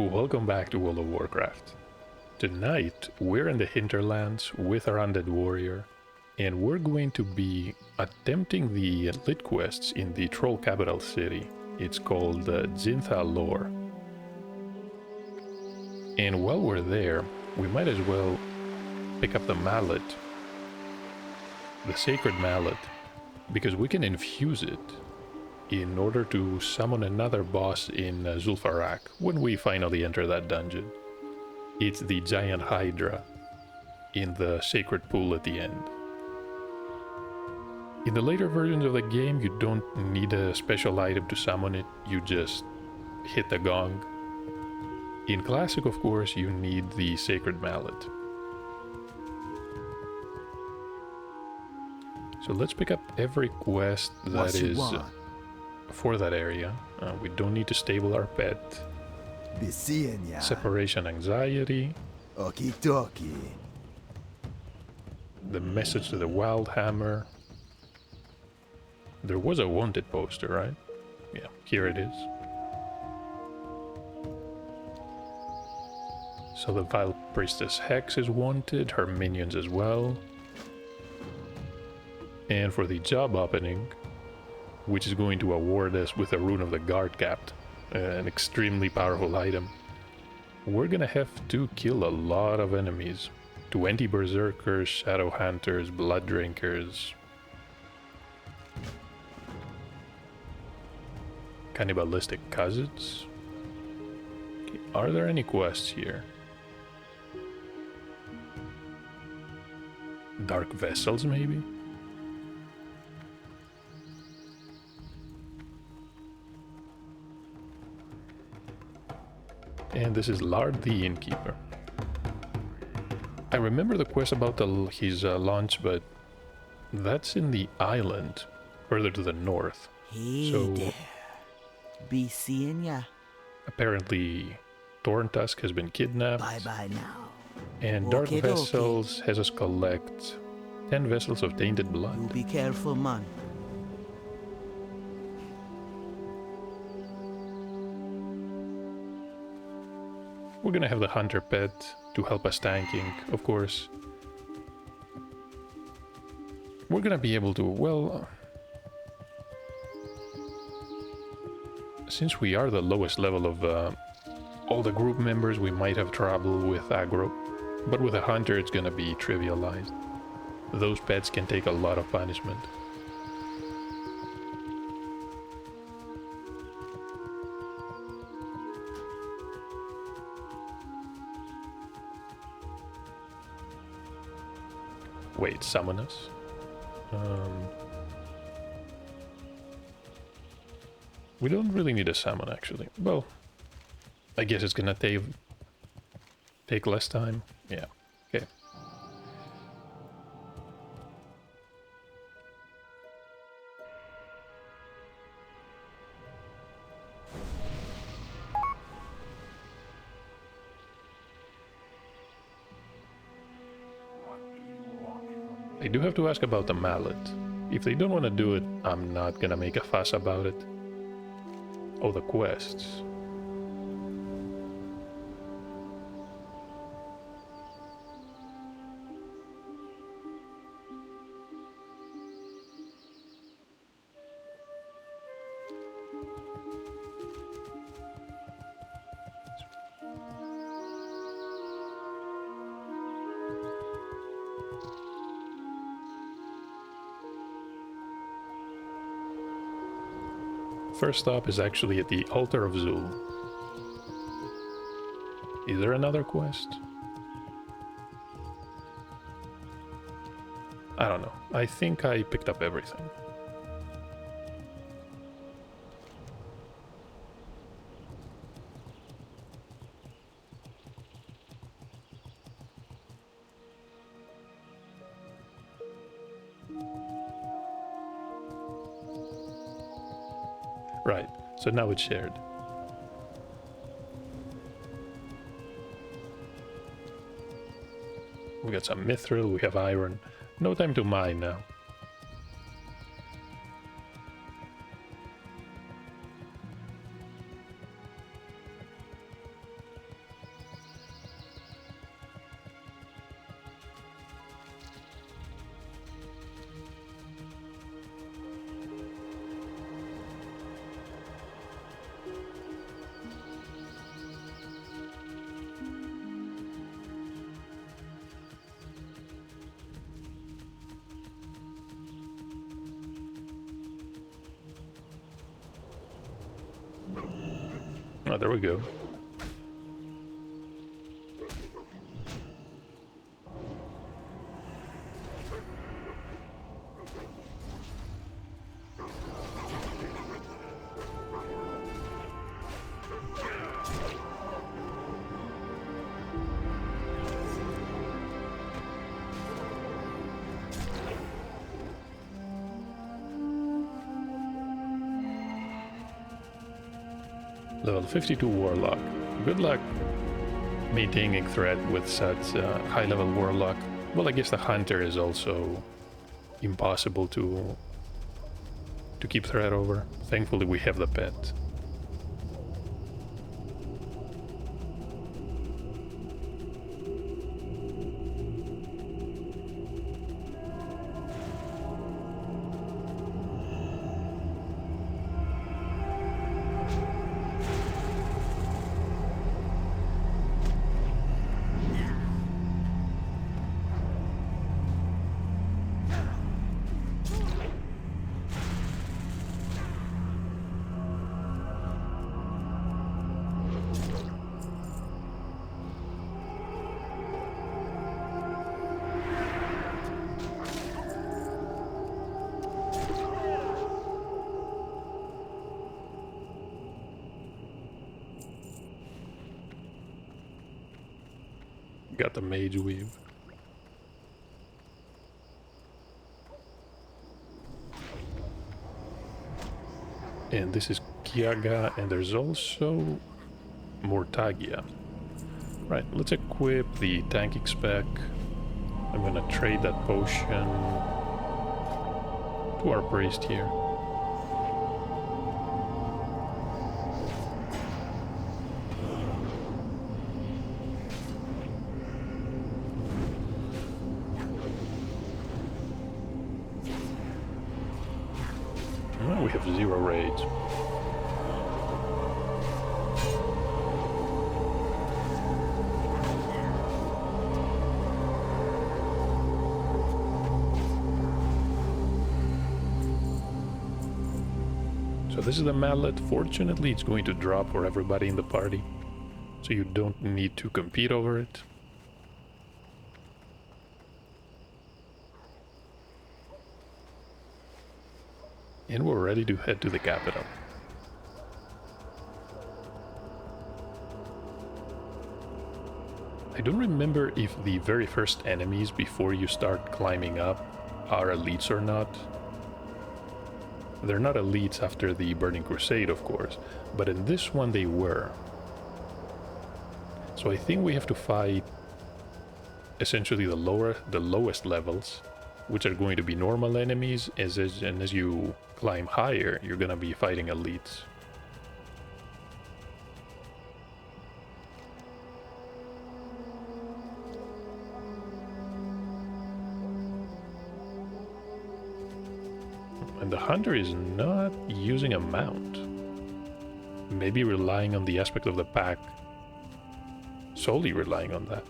welcome back to World of Warcraft. Tonight, we're in the hinterlands with our Undead warrior, and we're going to be attempting the lit quests in the troll capital city. It's called Zintha Lore. And while we're there, we might as well pick up the mallet, the sacred mallet, because we can infuse it in order to summon another boss in Zul'Farrak when we finally enter that dungeon. It's the giant Hydra in the sacred pool at the end. In the later versions of the game, you don't need a special item to summon it, you just hit the gong. In Classic, of course, you need the sacred mallet. So let's pick up every quest that is for that area. We don't need to stable our pet. Separation anxiety. Okie-dokie. The message to the Wild Hammer. There was a wanted poster, right? Yeah, here it is. So the Vile Priestess Hex is wanted, her minions as well. And for the job opening, which is going to award us with a Rune of the Guard Capt, an extremely powerful item, we're gonna have to kill a lot of enemies. 20 Berserkers, Shadow Hunters, Blood Drinkers, Cannibalistic Cousins. Okay, are there any quests here? Dark Vessels, maybe? And this is Lard the Innkeeper. I remember the quest about his launch, but that's in the island, further to the north. Hey so there. Be seeing ya. Apparently, Thorntusk has been kidnapped. Bye-bye now. And Dark Vessels has us collect 10 vessels of tainted blood. You be careful, man. We're gonna have the Hunter pet to help us tanking, of course. We're gonna be able to, well... since we are the lowest level of all the group members, we might have trouble with aggro. But with a Hunter, it's gonna be trivialized. Those pets can take a lot of punishment. Wait, summon us? We don't really need a summon, actually. Well, I guess it's gonna take less time. Yeah, okay. I do have to ask about the mallet. If they don't want to do it, I'm not gonna make a fuss about it. Oh, the quests. First stop is actually at the Altar of Zul. Is there another quest? I don't know. I think I picked up everything. Right, so now it's shared. We got some mithril, we have iron. No time to mine now. Oh, there we go. Level 52 Warlock. Good luck maintaining threat with such high level Warlock. Well, I guess the Hunter is also impossible to keep threat over. Thankfully we have the pet. Got the Mage Weave. And this is Kiaga, and there's also Mortagia. Right, let's equip the tanking spec. I'm gonna trade that potion to our priest here. Well, we have 0 raids. So this is the mallet. Fortunately, it's going to drop for everybody in the party, so you don't need to compete over it. And we're ready to head to the capital. I don't remember if the very first enemies before you start climbing up are elites or not. They're not elites after the Burning Crusade, of course, but in this one they were. So I think we have to fight essentially the lowest levels, which are going to be normal enemies, and as you climb higher, you're gonna be fighting elites. And the hunter is not using a mount. Maybe relying on the aspect of the pack. Solely relying on that.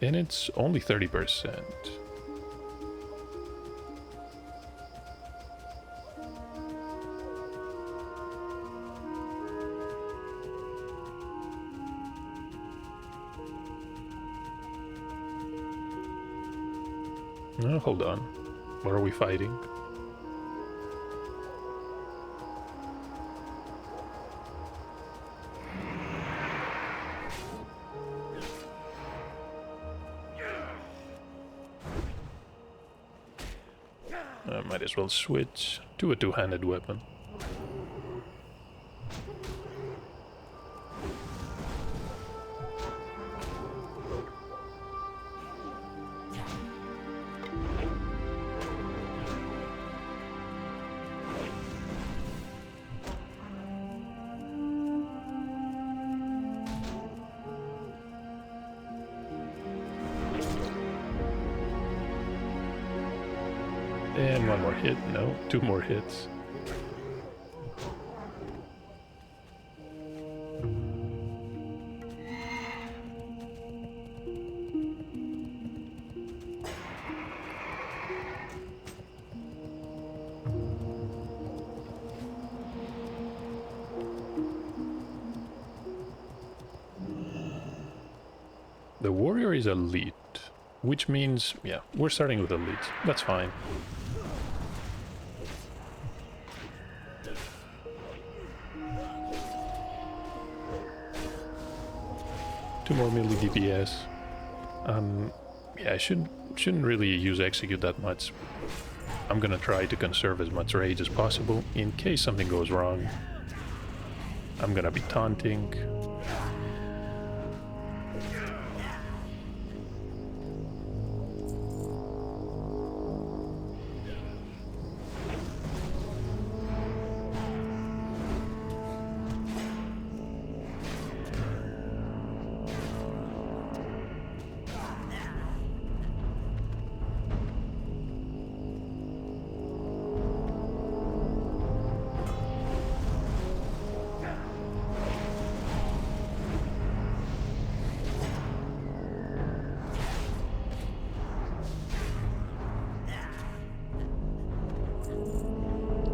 And it's only 30%. No, hold on. What are we fighting? I might as well switch to a two-handed weapon. And one more hit. No, 2 more hits. The warrior is elite, which means, yeah, we're starting with elites. That's fine. Two more melee DPS. Yeah, I shouldn't really use execute that much. I'm gonna try to conserve as much rage as possible in case something goes wrong. I'm gonna be taunting.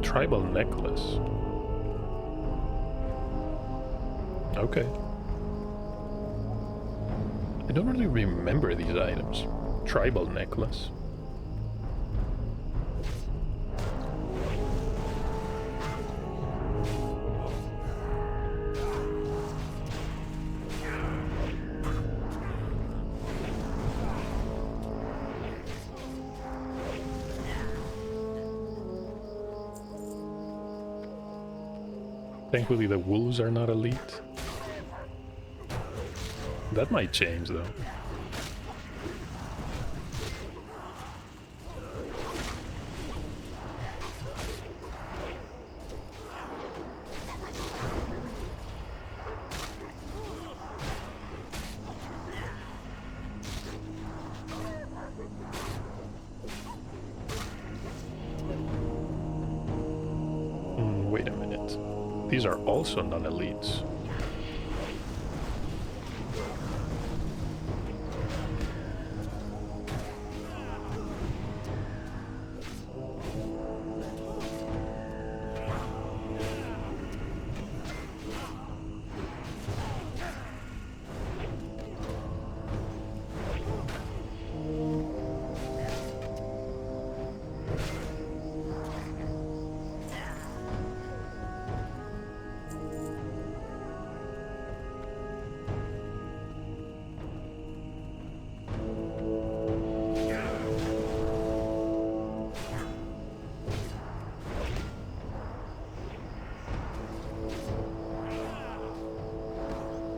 Tribal necklace. Okay. I don't really remember these items. Tribal necklace. Thankfully the wolves are not elite. That might change though. Wait a minute. These are also non-elites.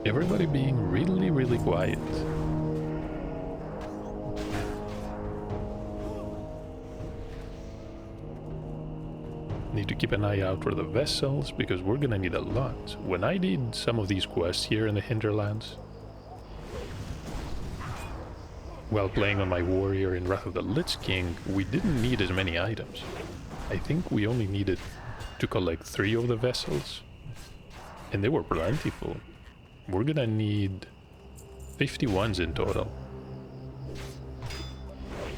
Everybody being really, really quiet. Need to keep an eye out for the vessels, because we're gonna need a lot. When I did some of these quests here in the hinterlands, while playing on my warrior in Wrath of the Lich King, we didn't need as many items. I think we only needed to collect 3 of the vessels, and they were plentiful. We're gonna need 51s in total,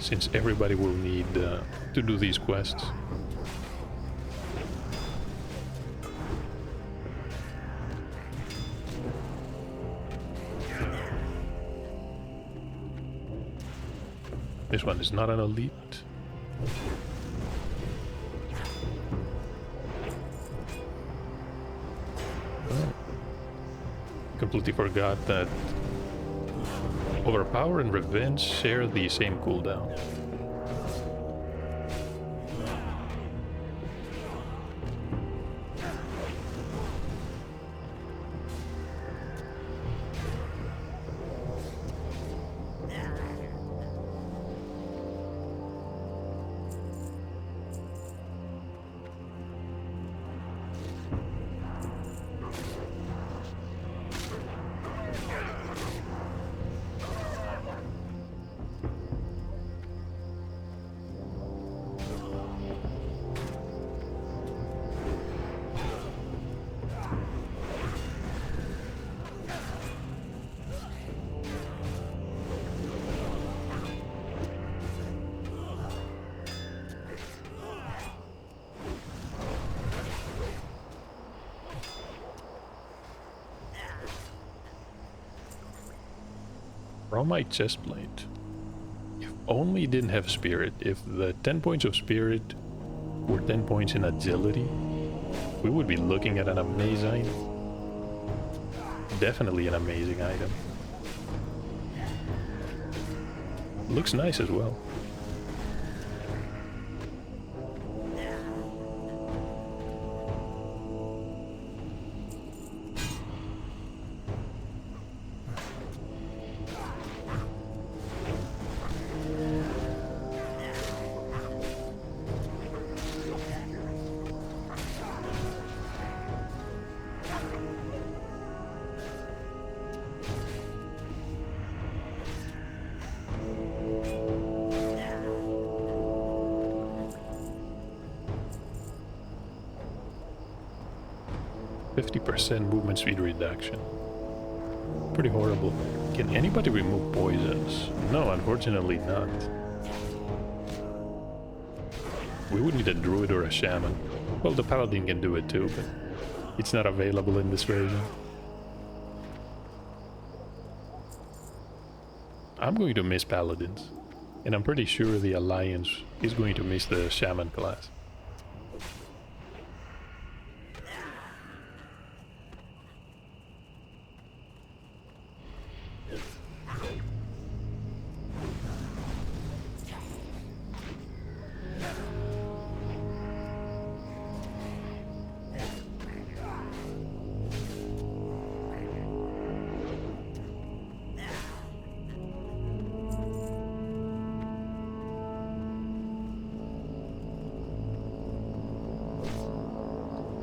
since everybody will need to do these quests. This one is not an elite. Completely forgot that Overpower and Revenge share the same cooldown. From my chestplate. If only it didn't have spirit. If the 10 points of spirit were 10 points in agility, we would be looking at an amazing, definitely an amazing item. Looks nice as well. Movement speed reduction. Pretty horrible. Can anybody remove poisons? No, unfortunately not. We would need a druid or a shaman. Well, the paladin can do it too, but it's not available in this version. I'm going to miss paladins, and I'm pretty sure the alliance is going to miss the shaman class.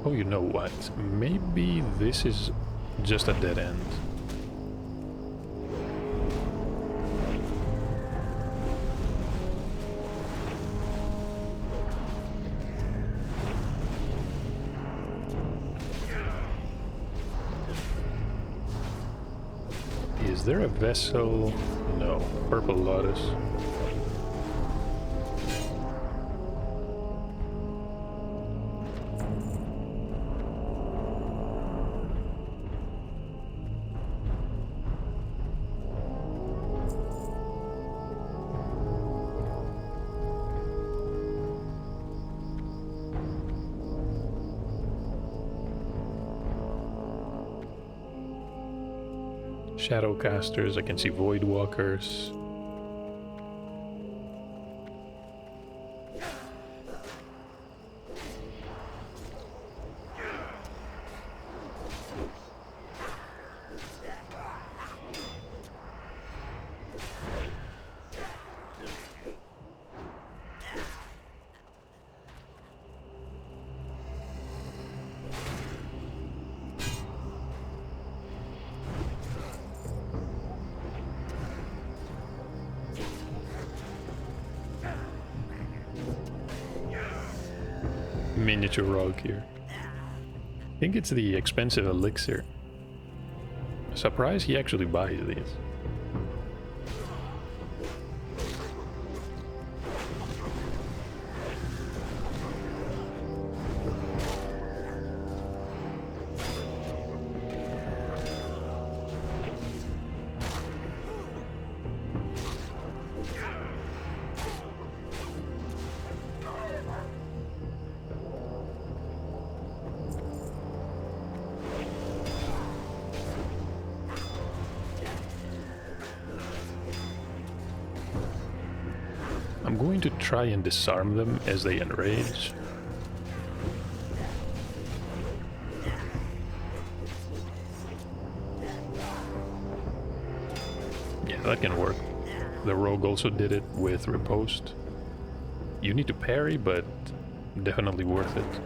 Oh, you know what? Maybe this is just a dead end. Is there a vessel? No. Purple Lotus. Shadowcasters, I can see Voidwalkers. Miniature rogue here. I think it's the expensive elixir. Surprised he actually buys these. I'm going to try and disarm them as they enrage. Yeah, that can work. The rogue also did it with riposte. You need to parry, but definitely worth it.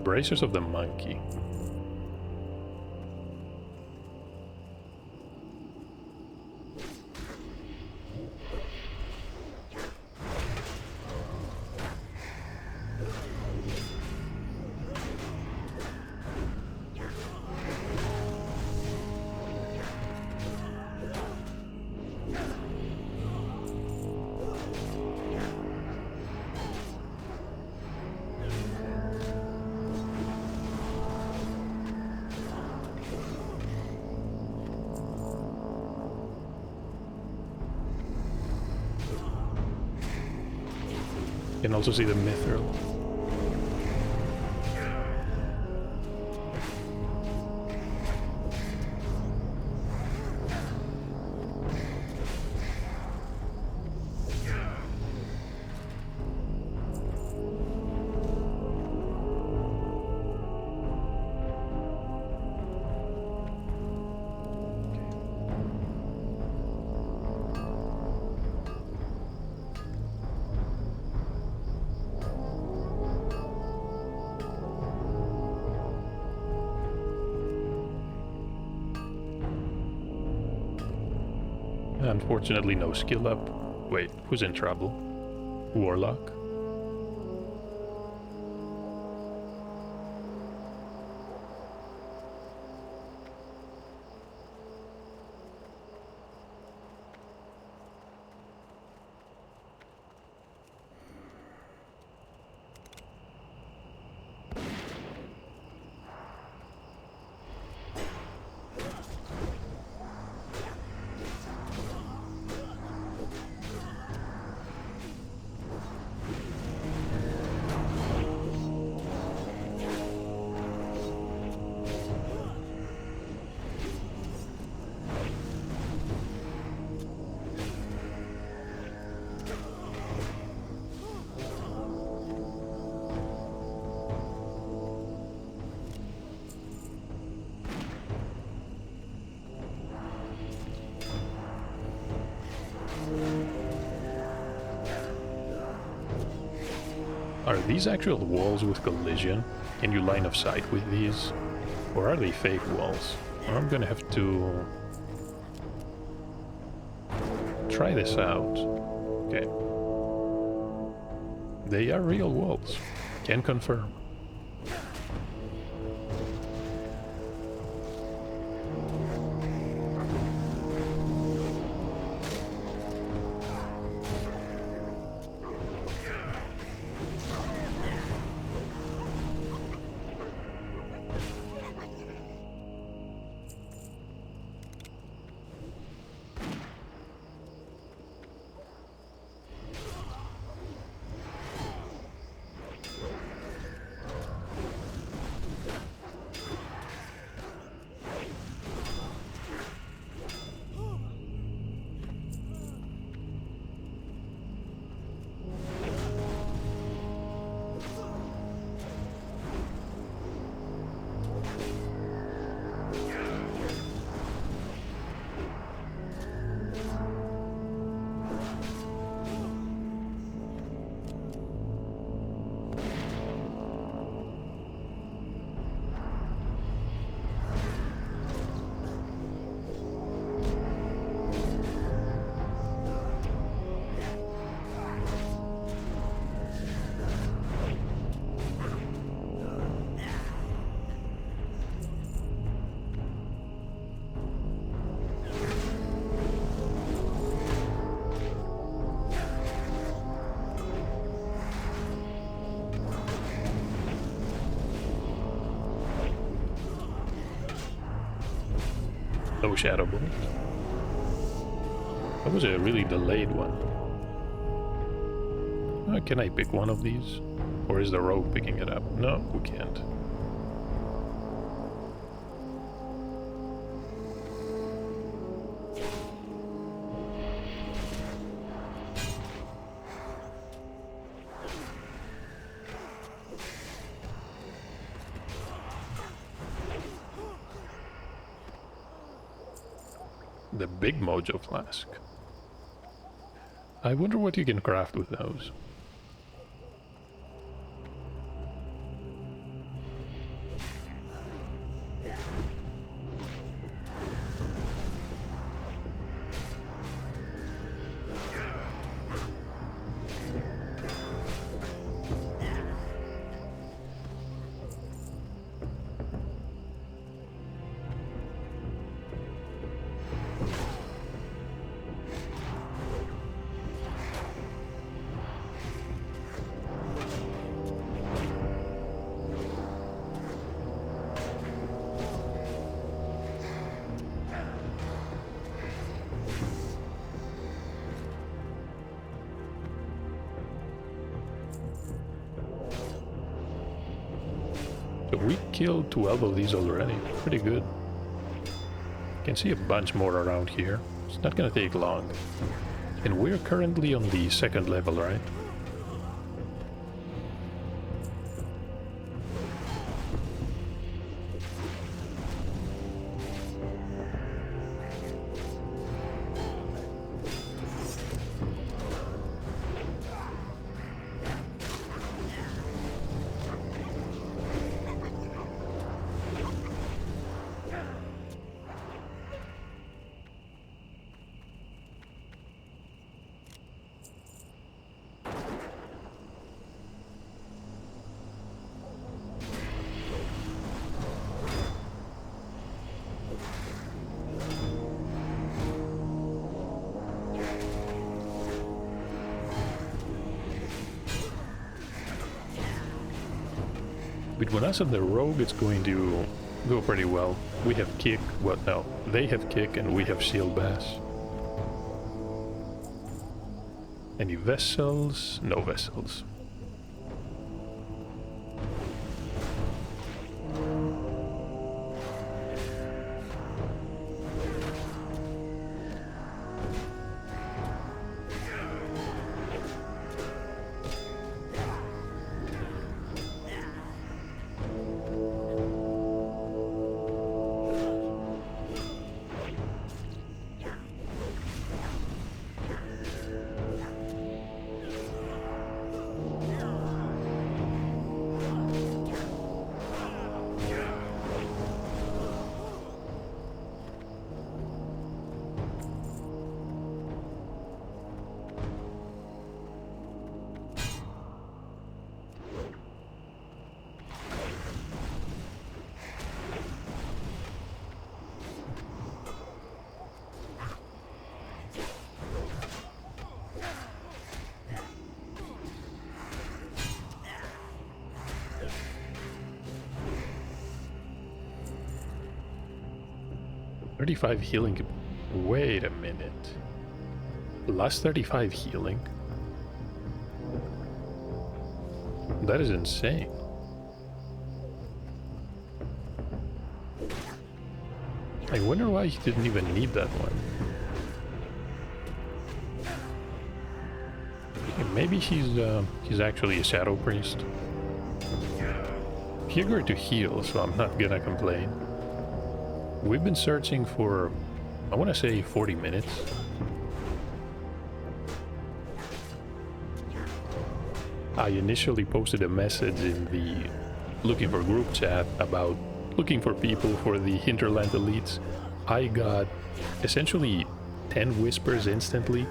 Bracers of the Monkey. can also see the mithril. Unfortunately, no skill up. Wait, who's in trouble? Warlock? Are these actual walls with collision? Can you line of sight with these? Or are they fake walls? I'm gonna have to try this out. Okay. They are real walls. Can confirm. No shadow bolt. That was a really delayed one. Can I pick one of these? Or is the rogue picking it up? No, we can't. The big mojo flask. I wonder what you can craft with those. So we killed 12 of these already. Pretty good. Can see a bunch more around here. It's not gonna take long. And we're currently on the 2nd level, right? Between us and the rogue, it's going to go pretty well. We have kick, well, no, they have kick and we have shield bash. Any vessels? No vessels. "35 healing. Wait a minute. Last 35 healing? That is insane. I wonder why he didn't even need that one. Maybe he's actually a shadow priest. He agreed to heal, so I'm not gonna complain. We've been searching for, I want to say 40 minutes. I initially posted a message in the looking for group chat about looking for people for the hinterland elites. I got essentially 10 whispers instantly,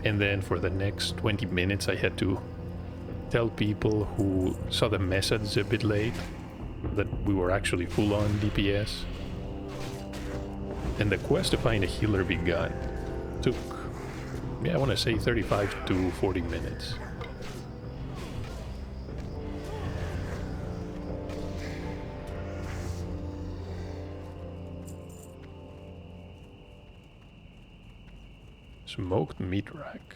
and then for the next 20 minutes I had to tell people who saw the message a bit late that we were actually full on DPS. And the quest to find a healer begun. Took, yeah, I want to say 35 to 40 minutes. Smoked meat rack.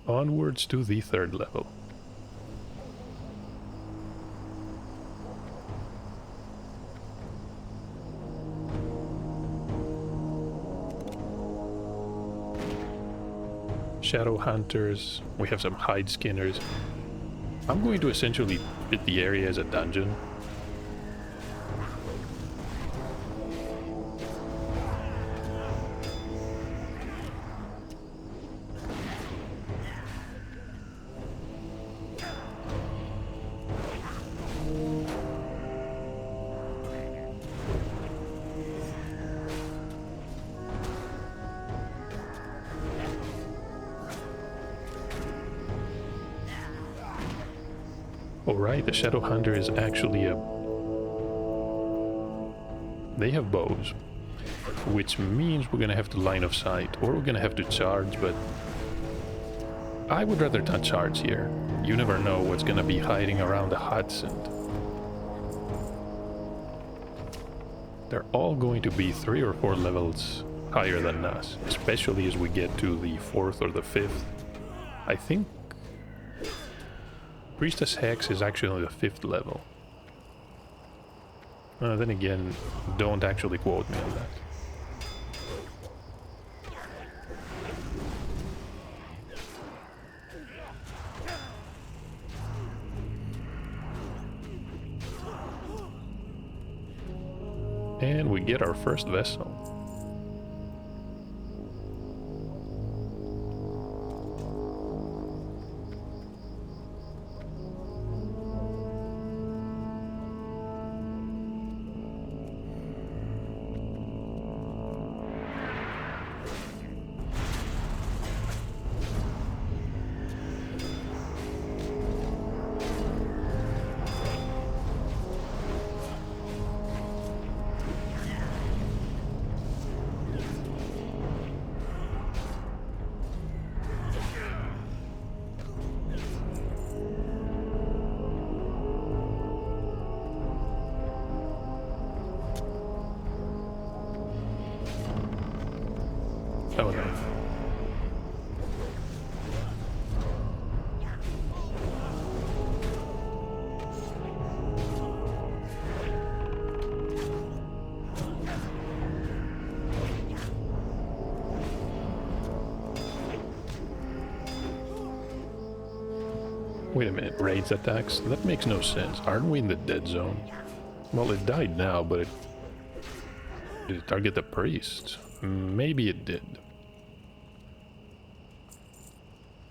Onwards to the 3rd level. Shadow hunters, we have some hide skinners. I'm going to essentially treat the area as a dungeon. Alright, the Shadow Hunter is actually a... They have bows, which means we're gonna have to line of sight, or we're gonna have to charge, but I would rather not charge here. You never know what's gonna be hiding around the huts, and they're all going to be 3 or 4 levels higher than us, especially as we get to the 4th or the 5th. I think Priestess Hex is actually the 5th level. Then again, don't actually quote me on that. And we get our first vessel. Oh no. Wait a minute, raids attacks? That makes no sense. Aren't we in the dead zone? Well, it died now, but did it target the priest? Maybe it did.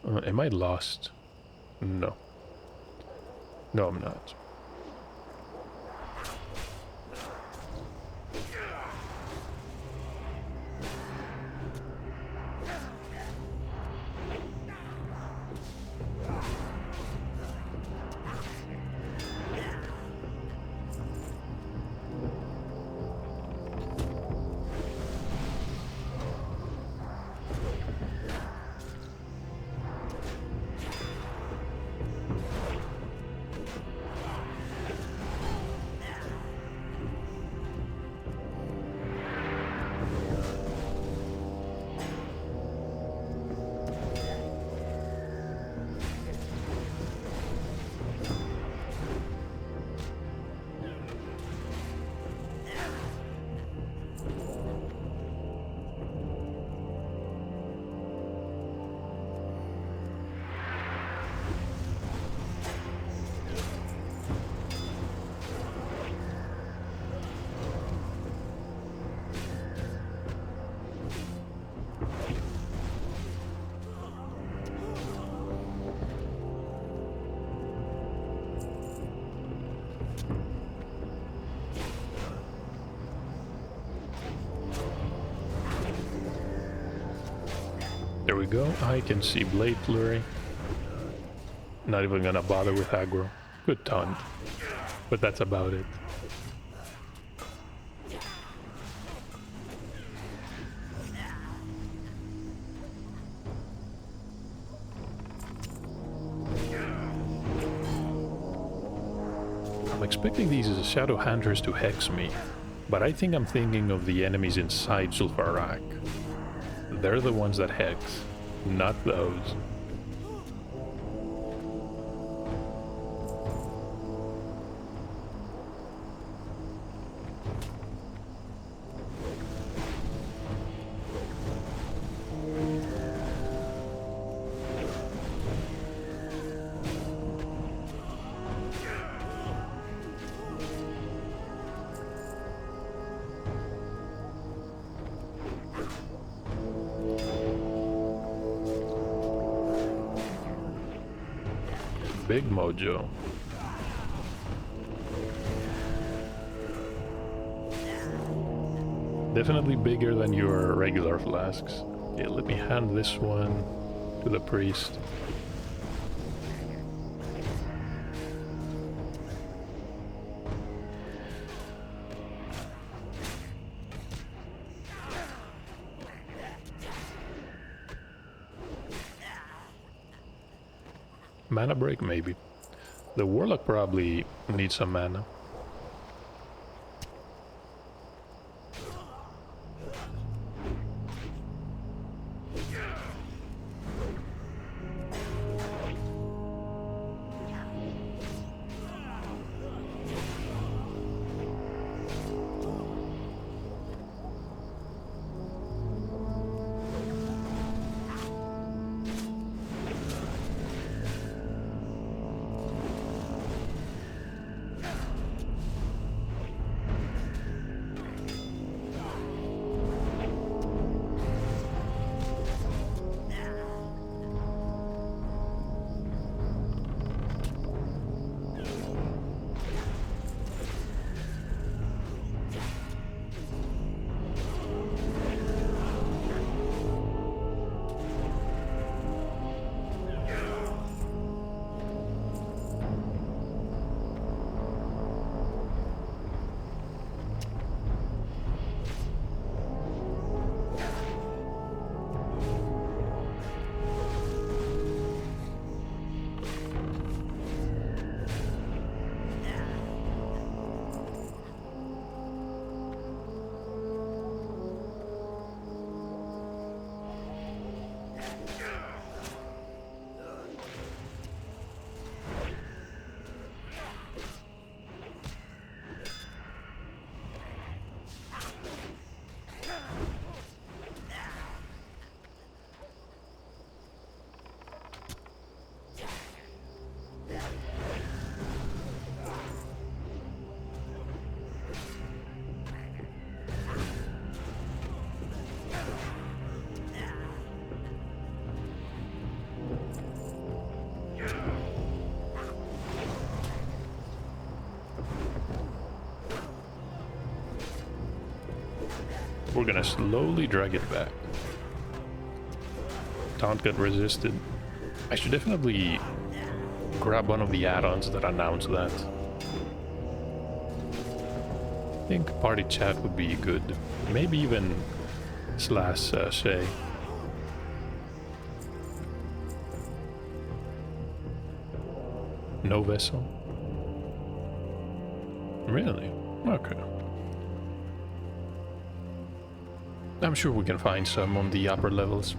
Am I lost? No. No, I'm not. There we go. I can see Blade Flurry. Not even gonna bother with aggro. Good taunt. But that's about it. I'm expecting these Shadow Hunters to hex me, but I think I'm thinking of the enemies inside Zul'Farrak. They're the ones that hex, not those. Big mojo. Definitely bigger than your regular flasks. Okay, let me hand this one to the priest. Mana break, maybe. The warlock probably needs some mana. We're gonna slowly drag it back. Taunt got resisted. I should definitely grab one of the add-ons that announce that. I think party chat would be good. Maybe even /say. No vessel? Really? Okay. I'm sure we can find some on the upper levels.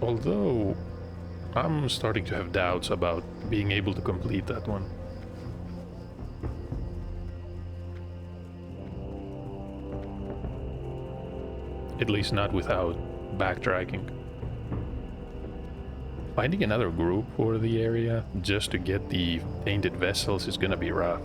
Although, I'm starting to have doubts about being able to complete that one. At least not without backtracking. Finding another group for the area just to get the tainted vessels is gonna be rough.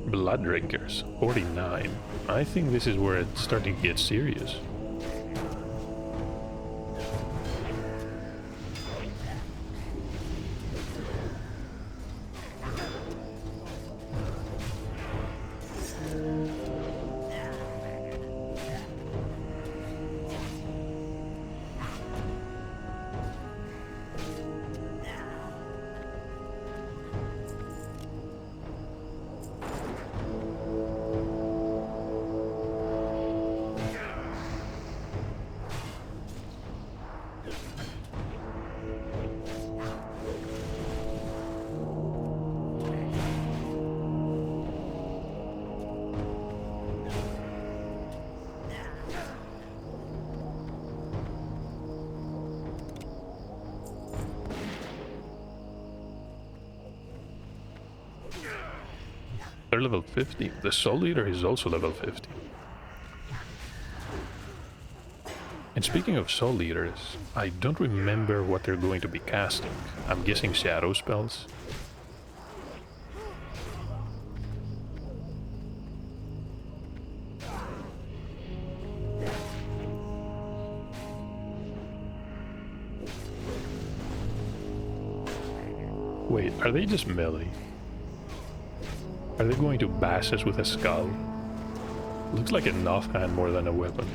Blood drinkers, 49. I think this is where it's starting to get serious. They're level 50. The Soul Eater is also level 50. And speaking of Soul Eaters, I don't remember what they're going to be casting. I'm guessing shadow spells. Wait, are they just melee? Are they going to bash us with a skull? Looks like an offhand more than a weapon.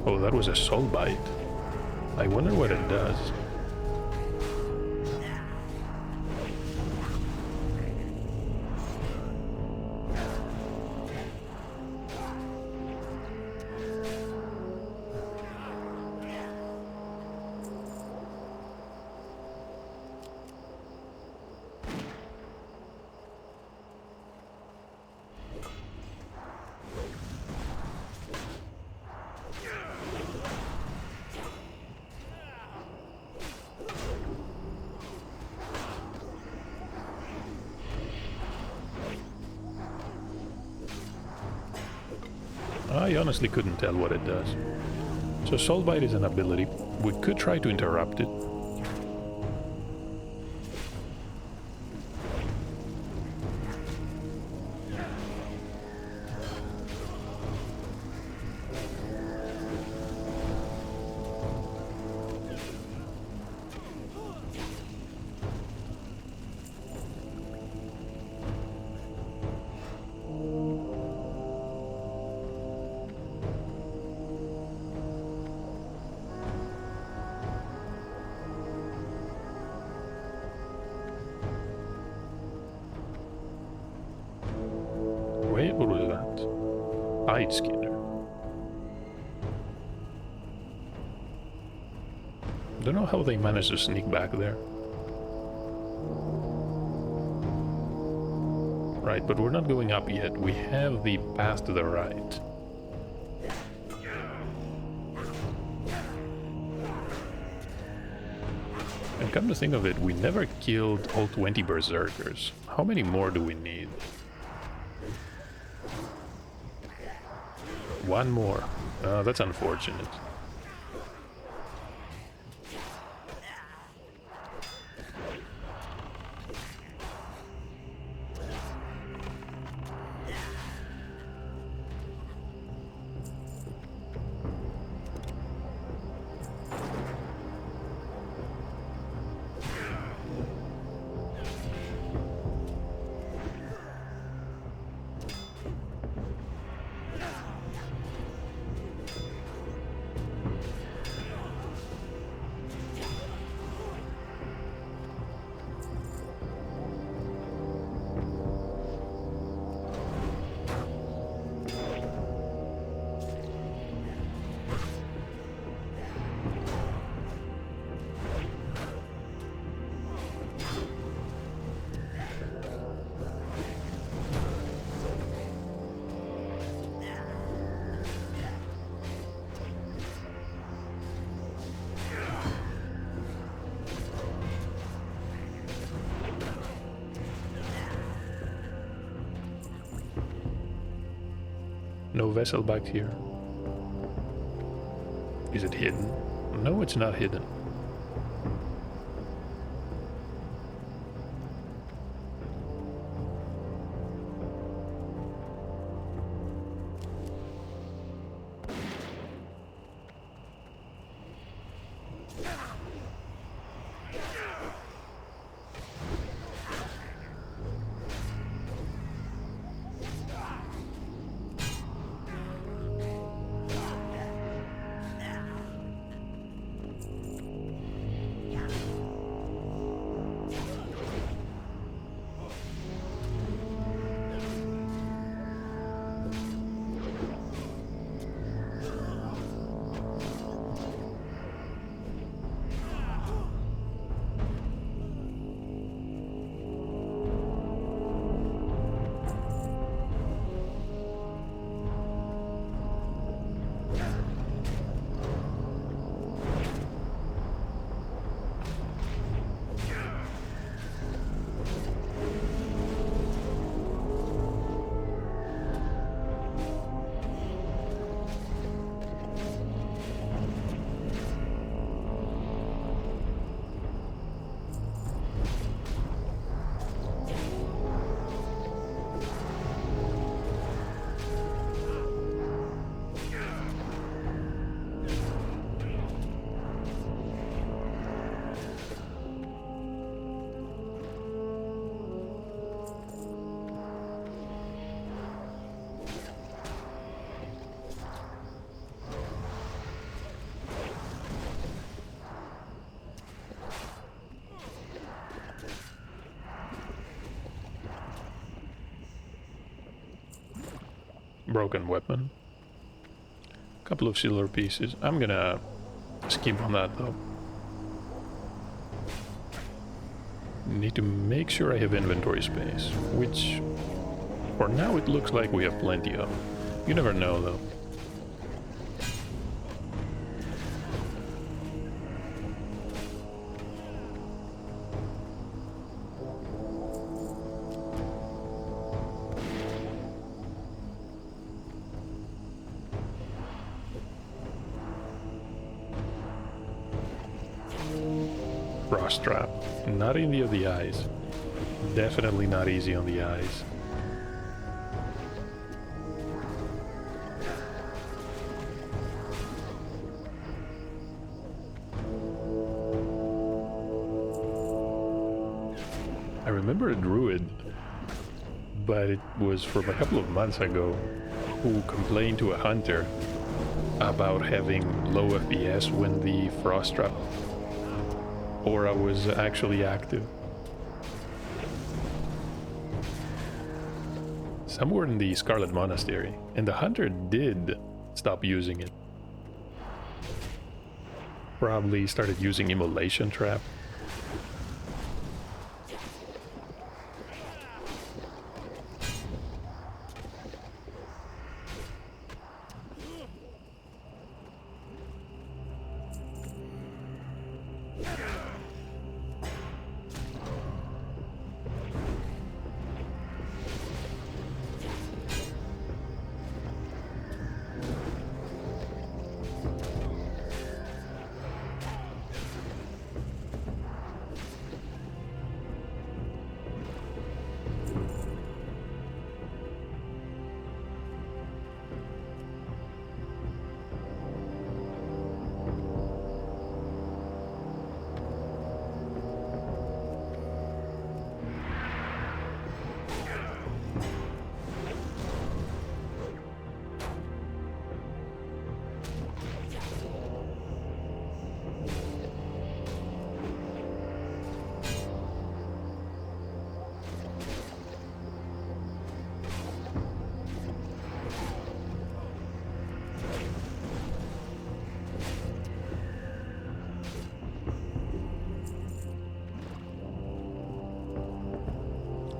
Oh, that was a soul bite. I wonder what it does. I honestly couldn't tell what it does. So Soulbite is an ability. We could try to interrupt it. hide skinner. Don't know how they managed to sneak back there. Right, but we're not going up yet. We have the path to the right. And come to think of it, we never killed all 20 berserkers. How many more do we need? One more. That's unfortunate. No vessel back here. Is it hidden? No, it's not hidden. Broken weapon. Couple of silver pieces. I'm gonna skip on that though. Need to make sure I have inventory space, which for now it looks like we have plenty of. You never know though. Frost trap. Not easy on the eyes. Definitely not easy on the eyes. I remember a druid, but it was from a couple of months ago, who complained to a hunter about having low FPS when the frost trap aura was actually active. somewhere in the Scarlet Monastery, and the hunter did stop using it. Probably started using Immolation Trap.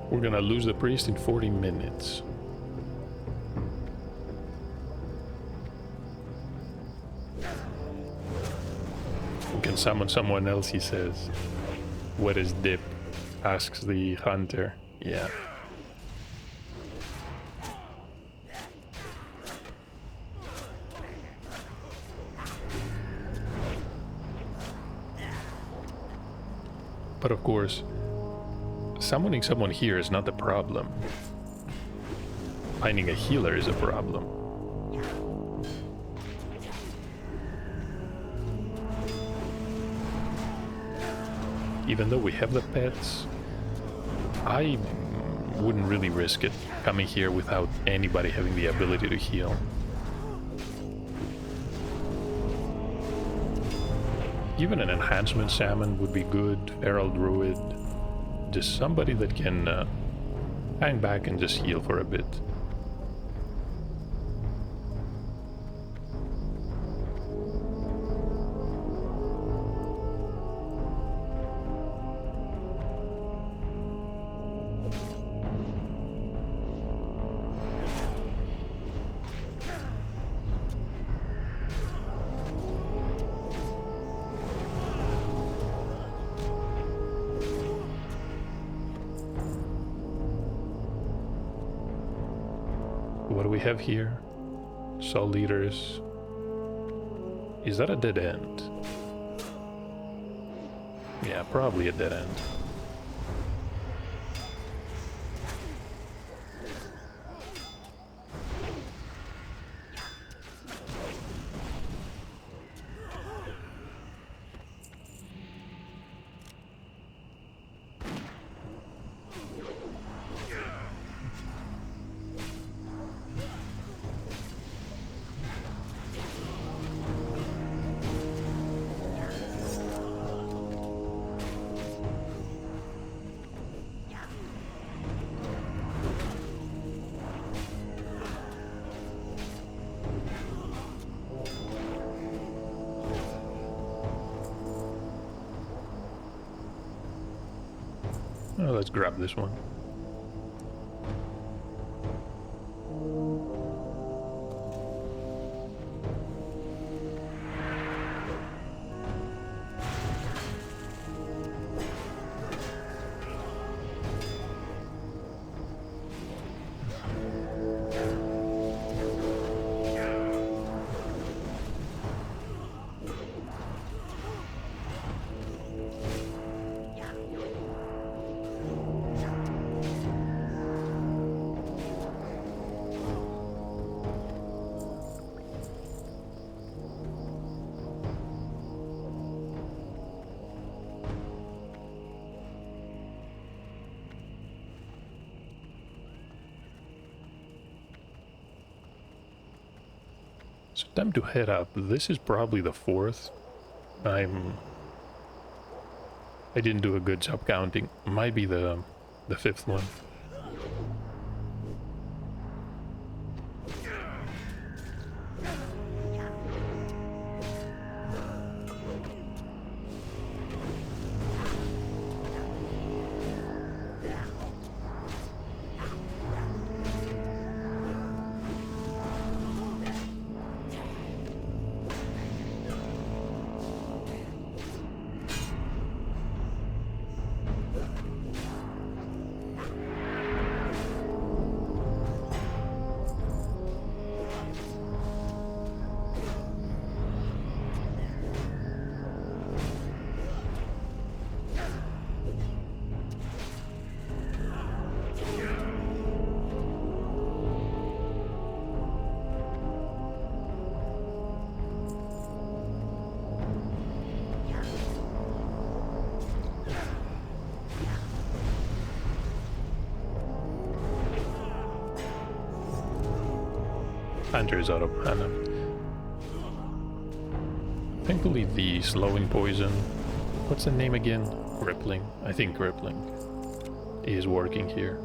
We're gonna lose the priest in 40 minutes. We can summon someone else, he says. What is dip? Asks the hunter. Yeah. But of course, summoning someone here is not the problem. Finding a healer is a problem. Even though we have the pets, I wouldn't really risk it coming here without anybody having the ability to heal. Even an enhancement salmon would be good, feral druid. Just somebody that can hang back and just heal for a bit. What do we have here? Soul Leaders. Is that a dead end? Yeah, probably a dead end. Oh, let's grab this one. So time to head up. This is probably the fourth. I didn't do a good job counting. Might be the fifth one. Hunter is out of mana. Thankfully the slowing poison, what's the name again? Crippling. I think crippling is working here.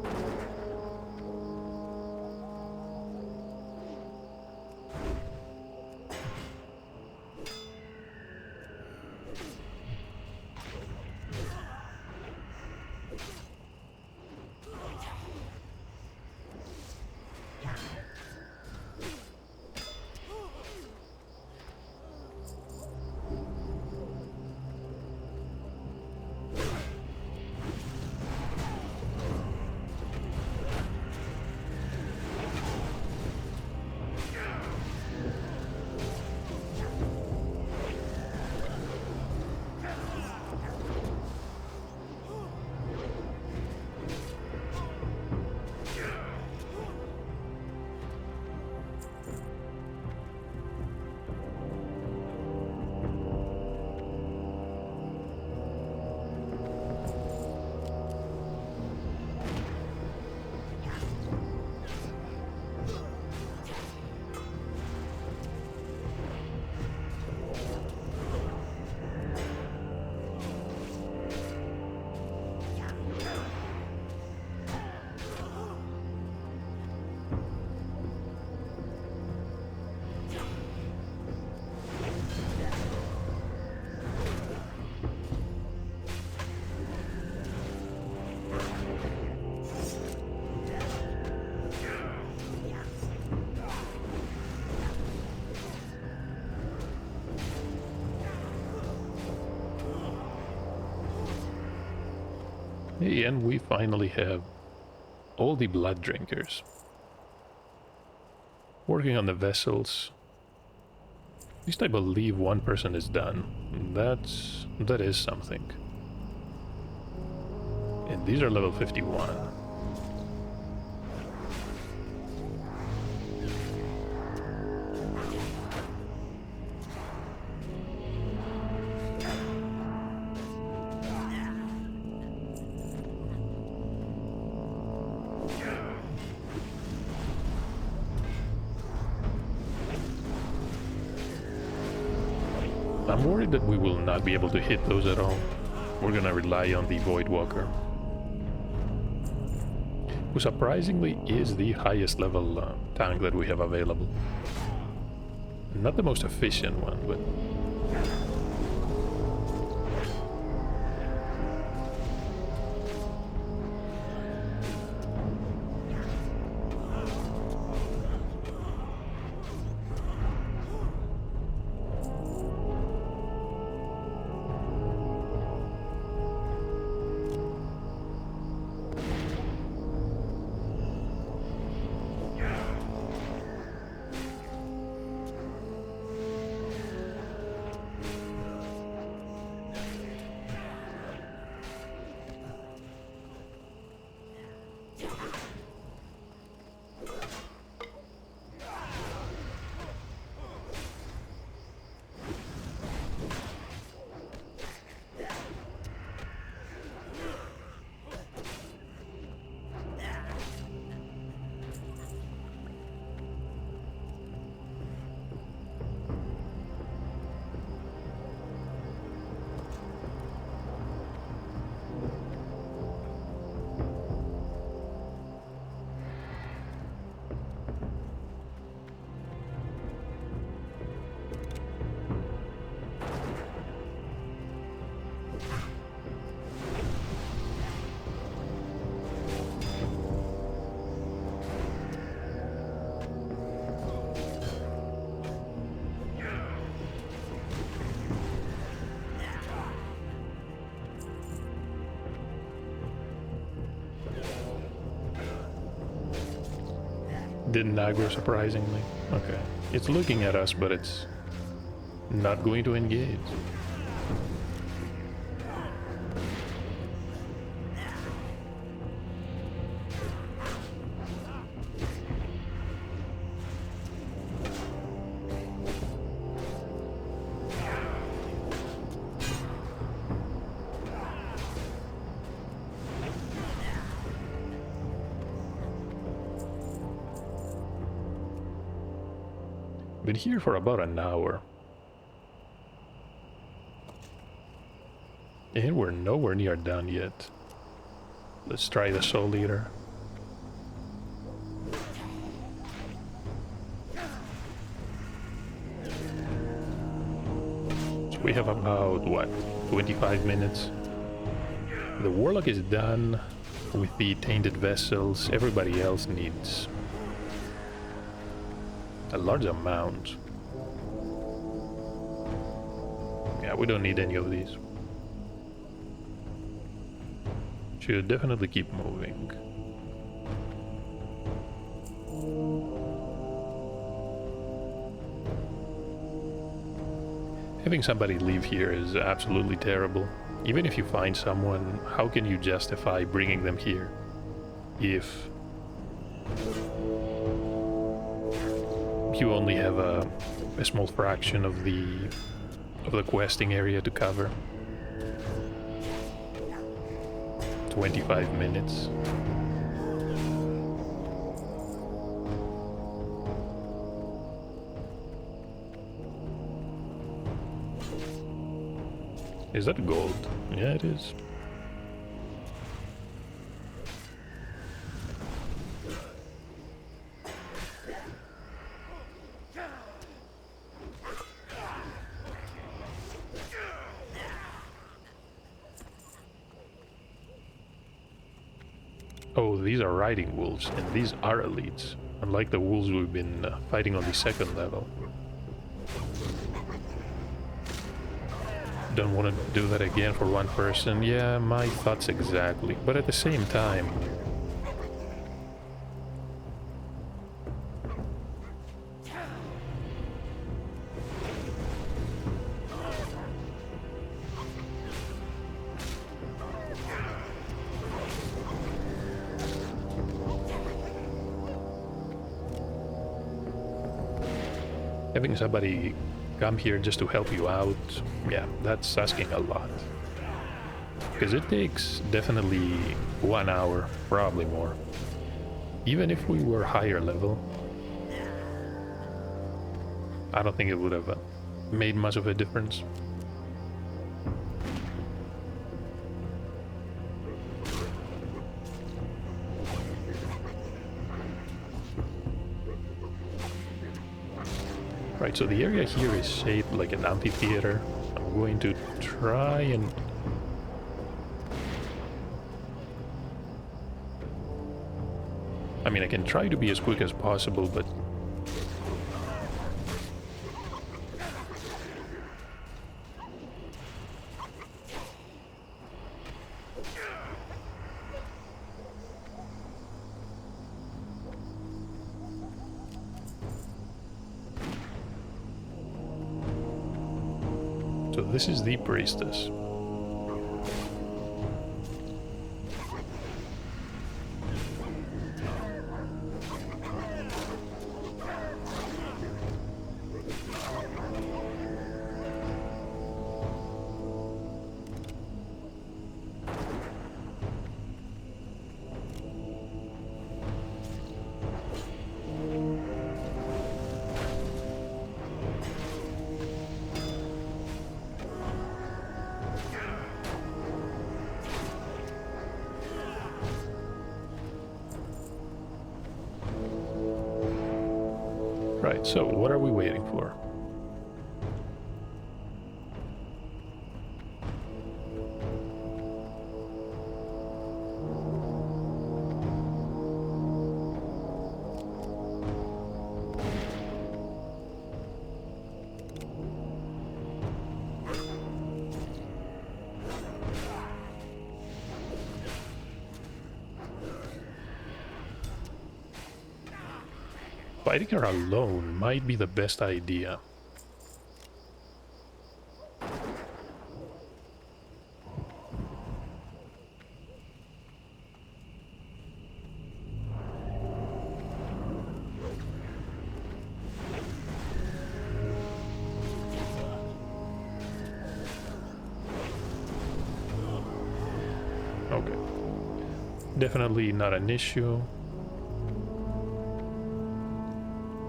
Hey, and we finally have all the blood drinkers. Working on the vessels. At least I believe one person is done. That is something. And these are level 51. I'm worried that we will not be able to hit those at all. We're gonna rely on the Void Walker, who surprisingly is the highest level tank that we have available. Not the most efficient one, but... Didn't aggro, surprisingly. Okay. It's looking at us, but it's not going to engage. Been here for about an hour. And we're nowhere near done yet. Let's try the Soul Eater. So we have about, what, 25 minutes? The Warlock is done with the Tainted Vessels. Everybody else needs a large amount. Yeah, we don't need any of these. Should definitely keep moving. Having somebody leave here is absolutely terrible. Even if you find someone, how can you justify bringing them here if you only have a small fraction of the questing area to cover? 25 minutes. Is that gold? Yeah, it is. Oh, these are riding wolves, and these are elites, unlike the wolves we've been fighting on the second level. Don't want to do that again for one person. Yeah, my thoughts exactly. But at the same time, having somebody come here just to help you out, yeah, that's asking a lot. Because it takes definitely 1 hour, probably more. Even if we were higher level, I don't think it would have made much of a difference. Right, so the area here is shaped like an amphitheater. I'm going to try and... I mean, I can try to be as quick as possible, but... So this is the priestess. Right, so what are we waiting for? Fighting her alone might be the best idea. Okay. Definitely not an issue.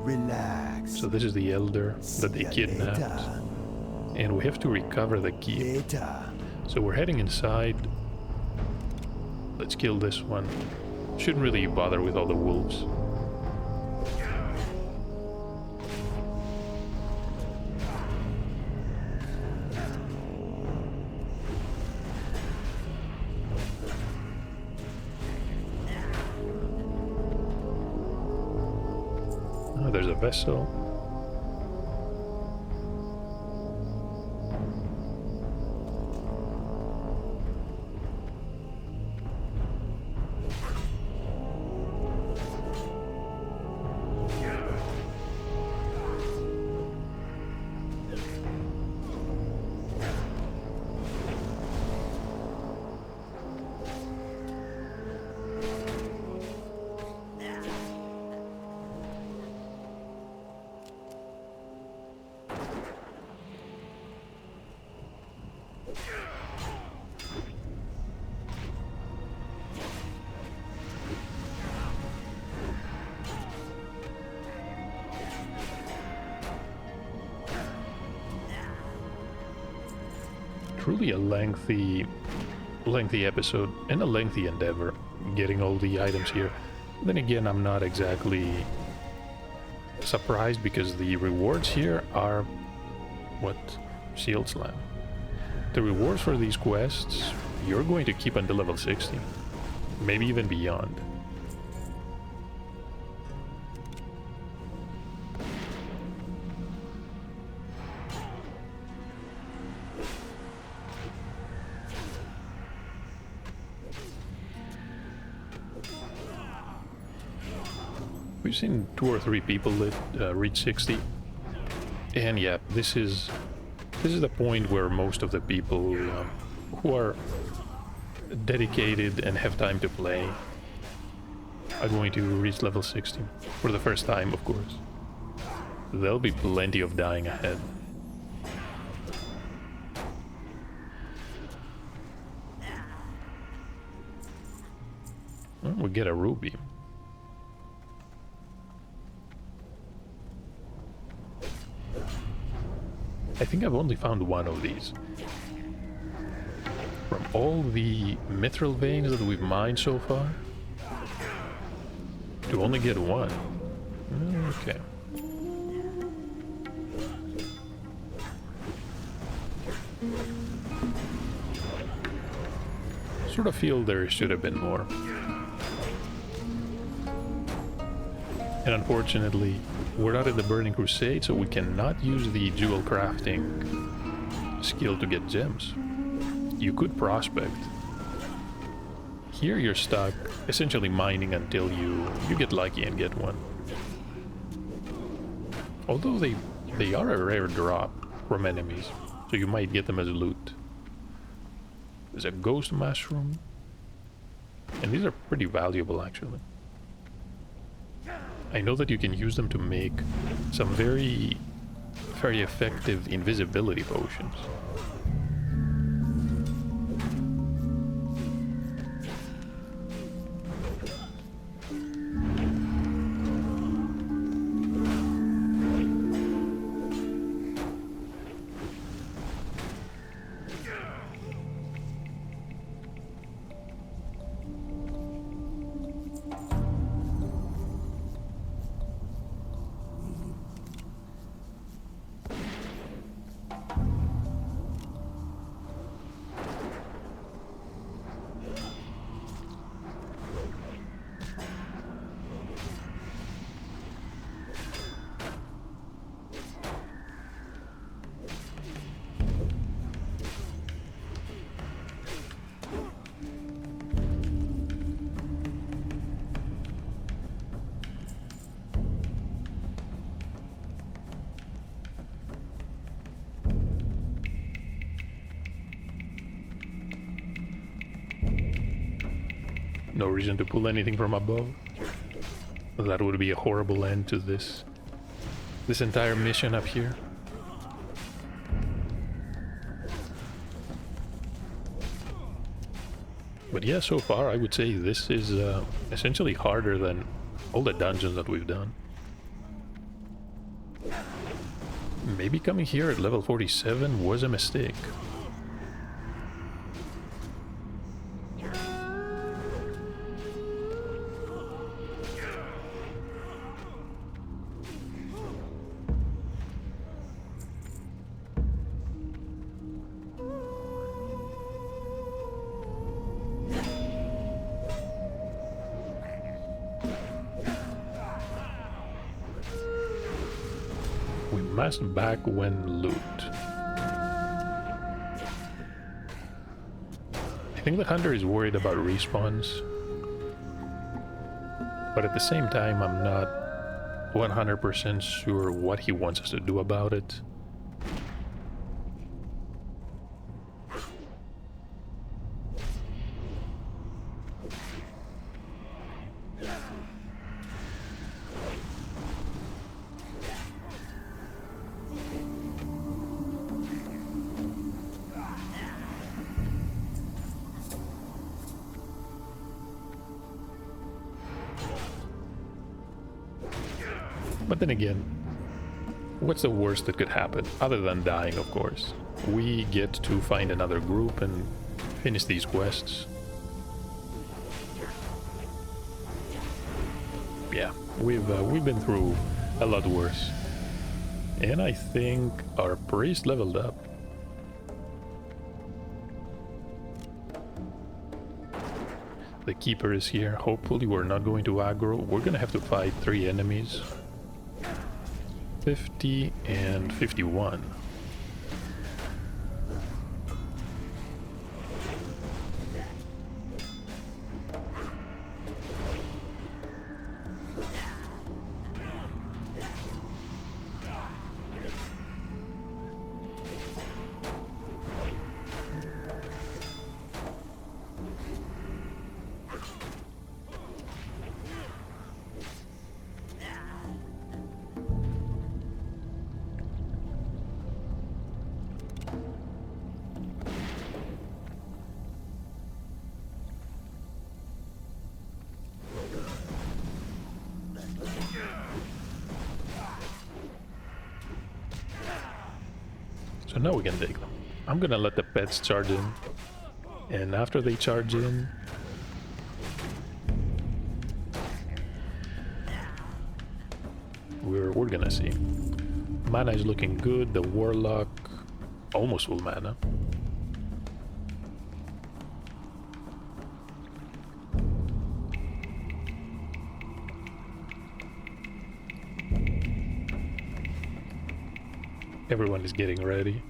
Relax. So this is the elder that they kidnapped. And we have to recover the key. So we're heading inside. Let's kill this one. Shouldn't really bother with all the wolves. Oh, there's a vessel. Truly a lengthy episode and a lengthy endeavor getting all the items here. Then again, I'm not exactly surprised because the rewards here are what? Shield Slam. The rewards for these quests you're going to keep until level 60, maybe even beyond. We've seen 2 or 3 people reach 60, and yeah, this is the point where most of the people who are dedicated and have time to play are going to reach level 60 for the first time, of course. There'll be plenty of dying ahead. Well, we get a ruby. I think I've only found one of these. From all the mithril veins that we've mined so far, to only get one. Okay. Sort of feel there should have been more. And unfortunately, we're not in the Burning Crusade, so we cannot use the jewel crafting skill to get gems. You could prospect. Here you're stuck essentially mining until you get lucky and get one. Although they are a rare drop from enemies, so you might get them as loot. There's a ghost mushroom, and these are pretty valuable actually. I know that you can use them to make some very effective invisibility potions. No reason to pull anything from above. That would be a horrible end to this entire mission up here. But yeah, so far I would say this is essentially harder than all the dungeons that we've done. Maybe coming here at level 47 was a mistake. We must back when loot. I think the hunter is worried about respawns, but at the same time I'm not 100% sure what he wants us to do about it. But then again, what's the worst that could happen? Other than dying, of course. We get to find another group and finish these quests. Yeah, we've been through a lot worse. And I think our priest leveled up. The keeper is here. Hopefully we're not going to aggro. We're gonna have to fight 3 enemies. 50 and 51. So now we can take them. I'm gonna let the pets charge in. And after they charge in... We're gonna see. Mana is looking good. The warlock... almost full mana. Everyone is getting ready.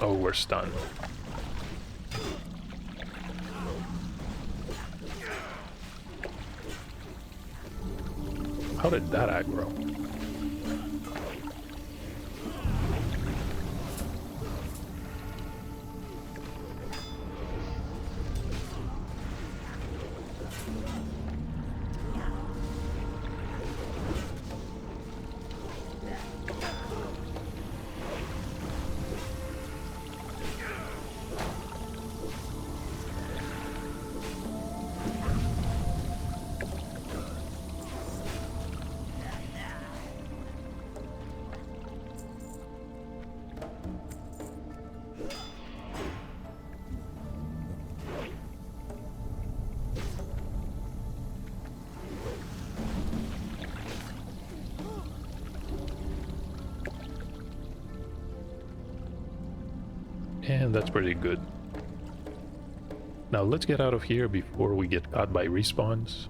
Oh, we're stunned. How did that aggro? And that's pretty good. Now let's get out of here before we get caught by respawns.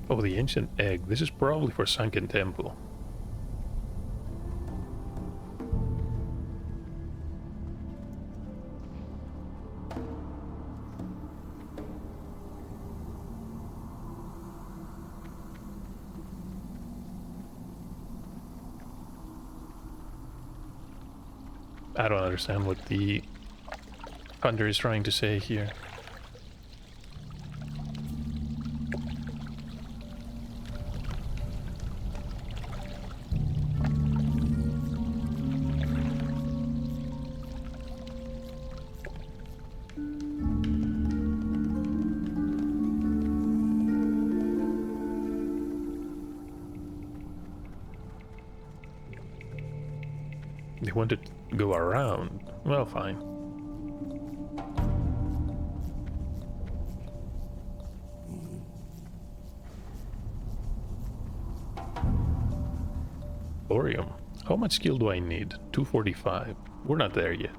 Oh, the ancient egg. This is probably for Sunken Temple. I don't understand what the Hunter is trying to say here. They wanted to go around. Well, fine. Thorium. How much skill do I need? 245. We're not there yet.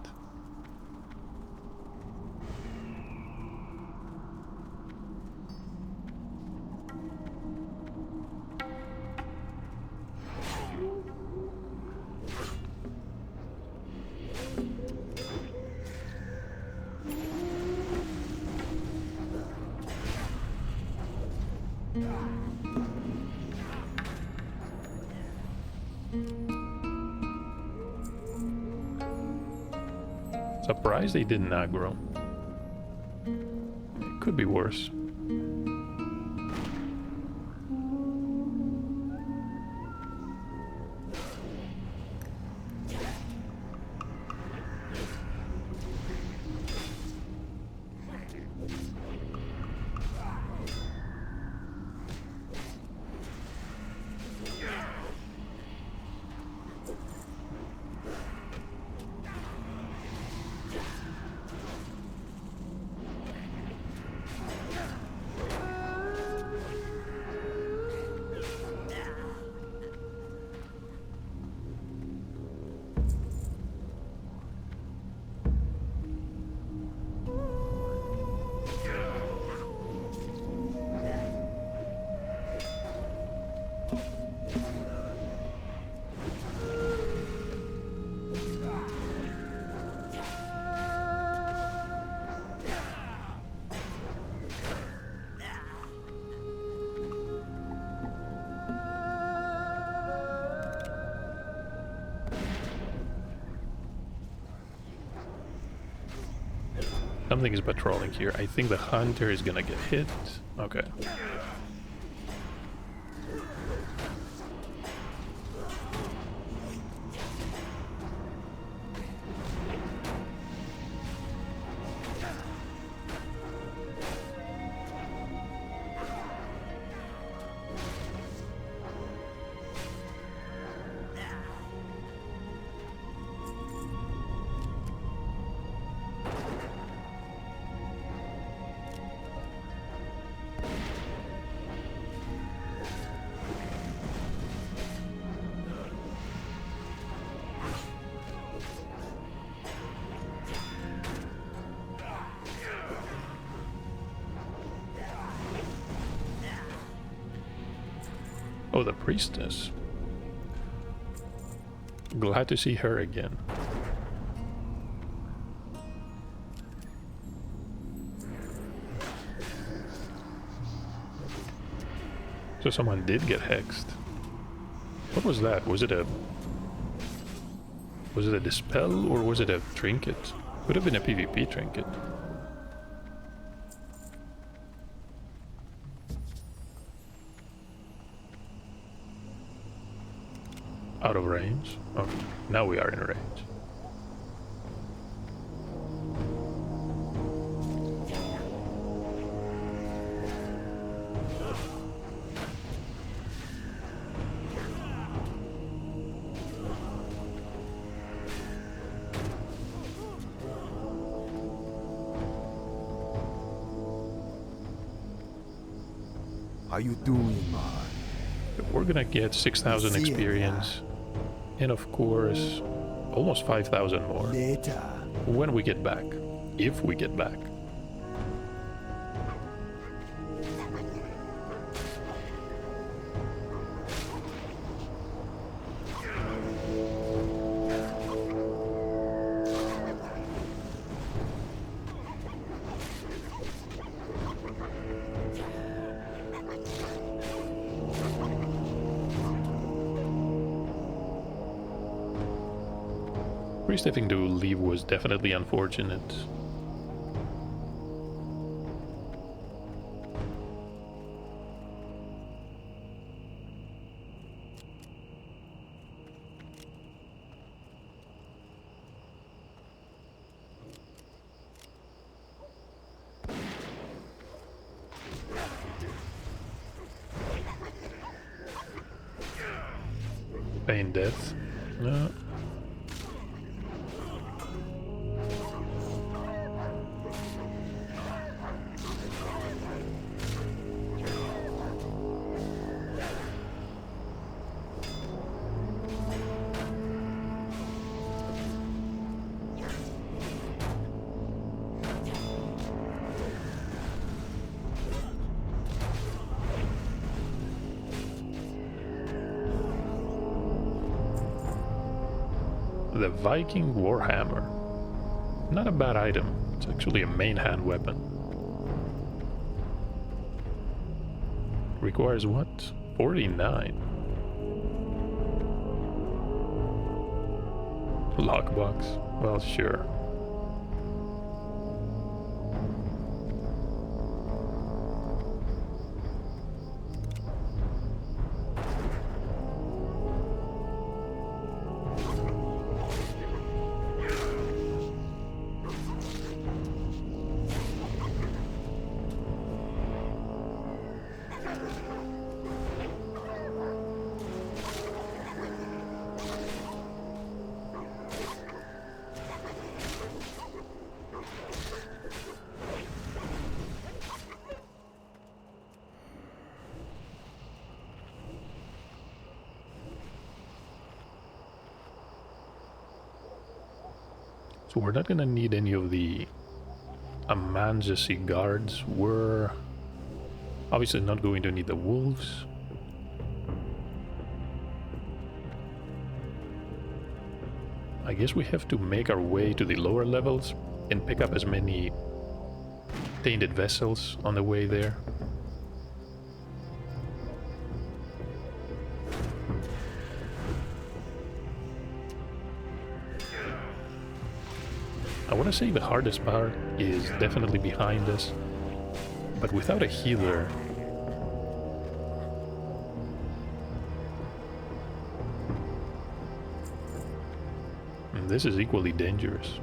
Surprised they didn't aggro. It could be worse. Something is patrolling here. I think the hunter is gonna get hit. Okay. Oh, the priestess. Glad to see her again. So someone did get hexed. What was that? Was it a dispel or was it a trinket? Could have been a PvP trinket. Out of range? Okay, now we are in range. How you doing, man? We're gonna get 6,000 experience. And of course, almost 5,000 more. Later. When we get back. If we get back. Priest having to leave was definitely unfortunate. Pain death. No. The Viking Warhammer. Not a bad item. It's actually a main hand weapon. Requires what? 49. Lockbox. Well, sure. So we're not gonna need any of the Amanjasi guards. We're obviously not going to need the wolves. I guess we have to make our way to the lower levels and pick up as many tainted vessels on the way there. I want to say the hardest part is definitely behind us, but without a healer, this is equally dangerous.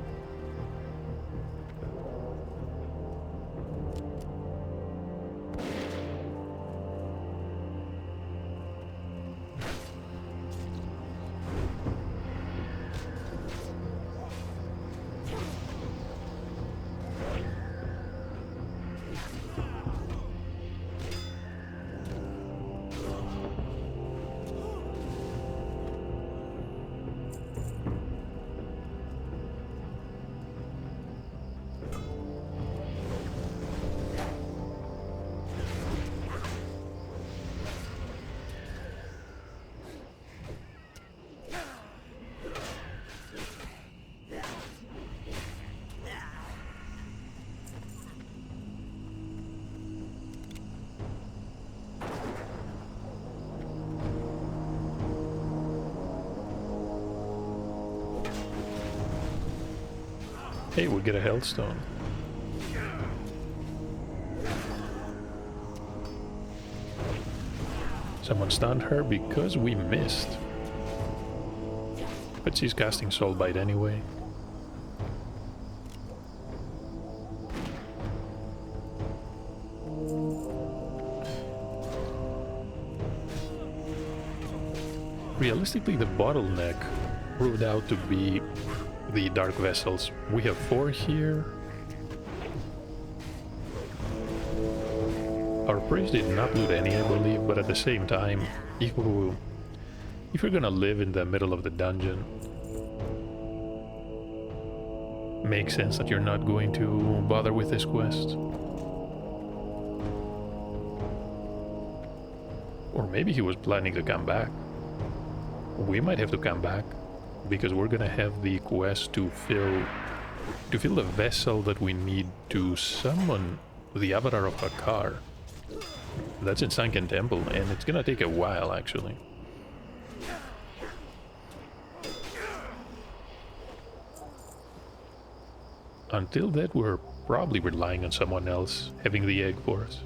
Hey, we get a Hellstone. Someone stunned her because we missed. But she's casting Soul Bite anyway. Realistically, the bottleneck proved out to be the Dark Vessels. We have 4 here. Our priest did not loot any, I believe, but at the same time, if you're gonna live in the middle of the dungeon, makes sense that you're not going to bother with this quest. Or maybe he was planning to come back. We might have to come back, because we're gonna have the quest to fill the vessel that we need to summon the Avatar of Hakar. That's in Sunken Temple, and it's gonna take a while, actually. Until that, we're probably relying on someone else having the egg for us.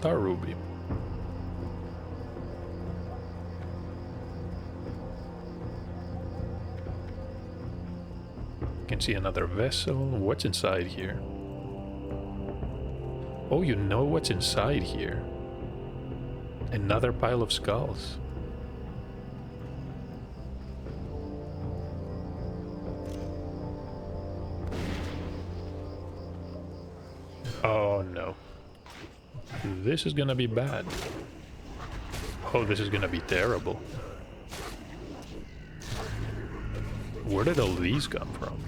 Star Ruby. Can see another vessel. What's inside here? Oh, you know what's inside here. Another pile of skulls. Oh no. This is gonna be bad. Oh, this is gonna be terrible. Where did all these come from?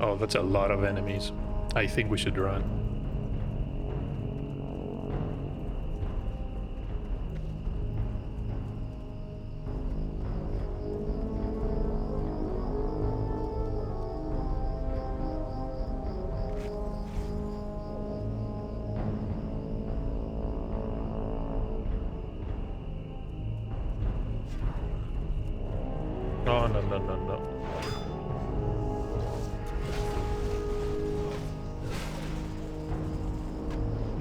Oh, that's a lot of enemies. I think we should run. Oh, no, no, no, no.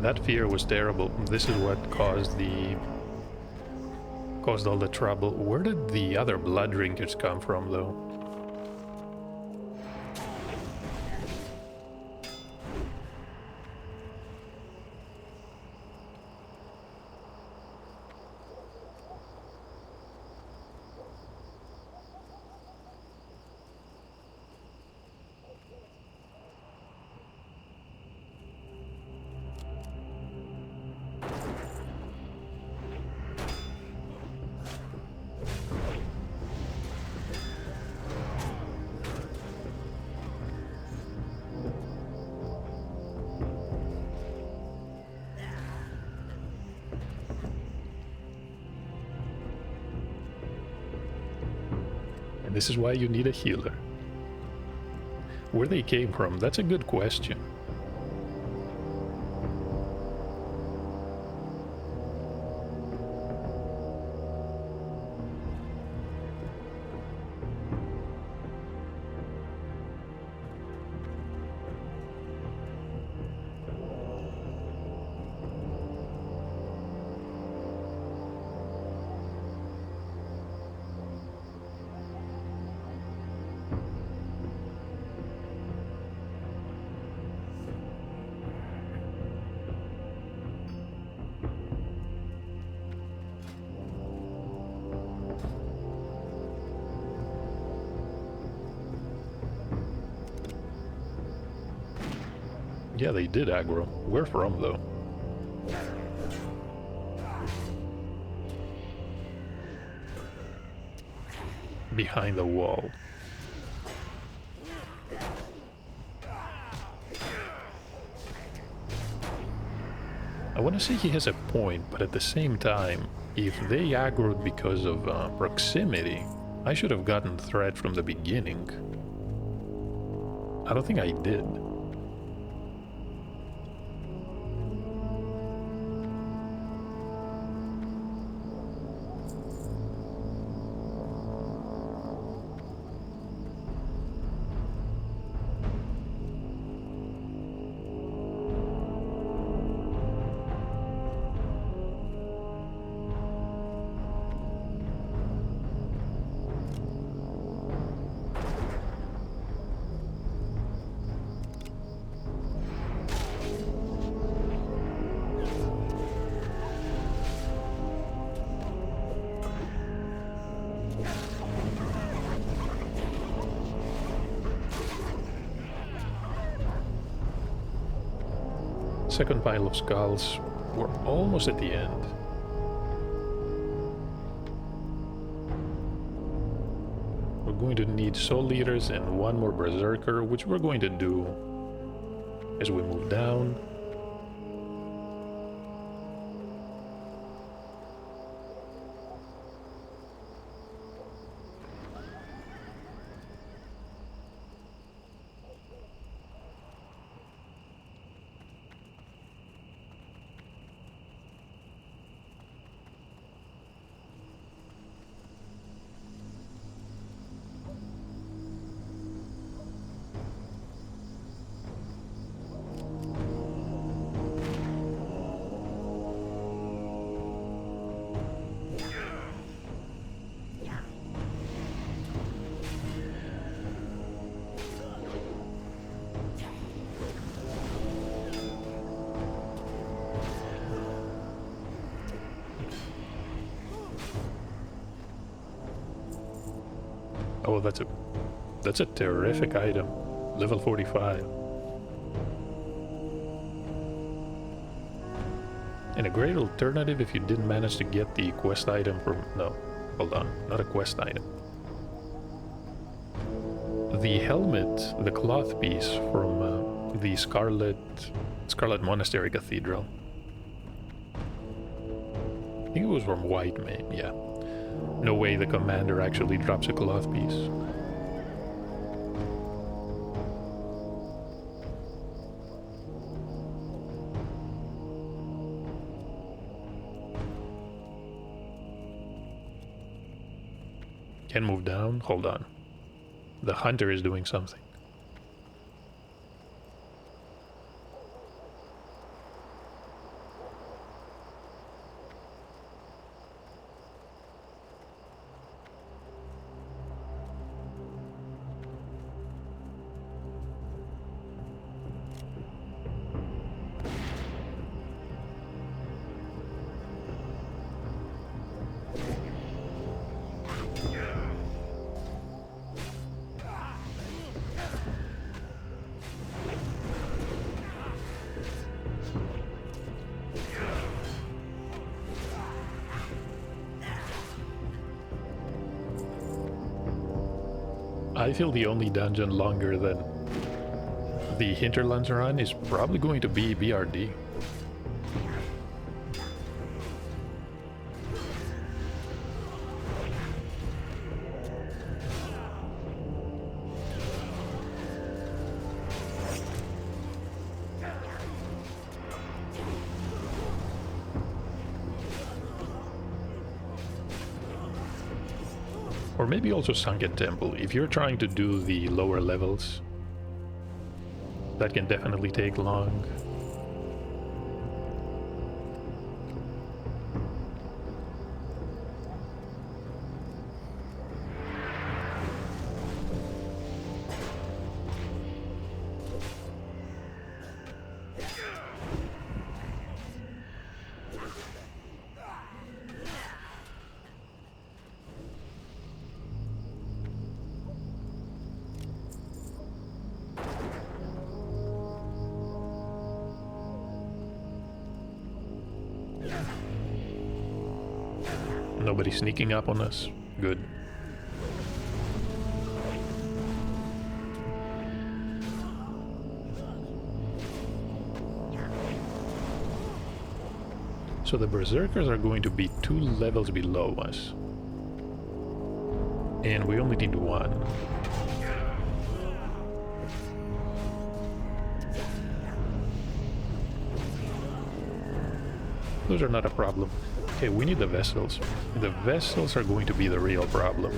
That fear was terrible. This is what caused all the trouble. Where did the other blood drinkers come from, though? And this is why you need a healer. Where they came from, that's a good question. Yeah, they did aggro. Where from, though? Behind the wall. I want to say he has a point, but at the same time, if they aggroed because of proximity, I should have gotten the threat from the beginning. I don't think I did. Second pile of skulls. We're almost at the end. We're going to need soul leaders and one more berserker, which we're going to do as we move down. Oh, that's a terrific item. Level 45. And a great alternative if you didn't manage to get the quest item from... No, hold on. Not a quest item. The helmet, the cloth piece from the Scarlet Monastery Cathedral. I think it was from Whitemane, yeah. No way the commander actually drops a cloth piece. Can move down? Hold on. The hunter is doing something. I feel the only dungeon longer than the Hinterlands run is probably going to be BRD. Or maybe also Sunken Temple. If you're trying to do the lower levels, that can definitely take long. Nobody sneaking up on us. Good. So the Berserkers are going to be 2 levels below us. And we only need 1. Those are not a problem. Okay, we need the vessels. The vessels are going to be the real problem.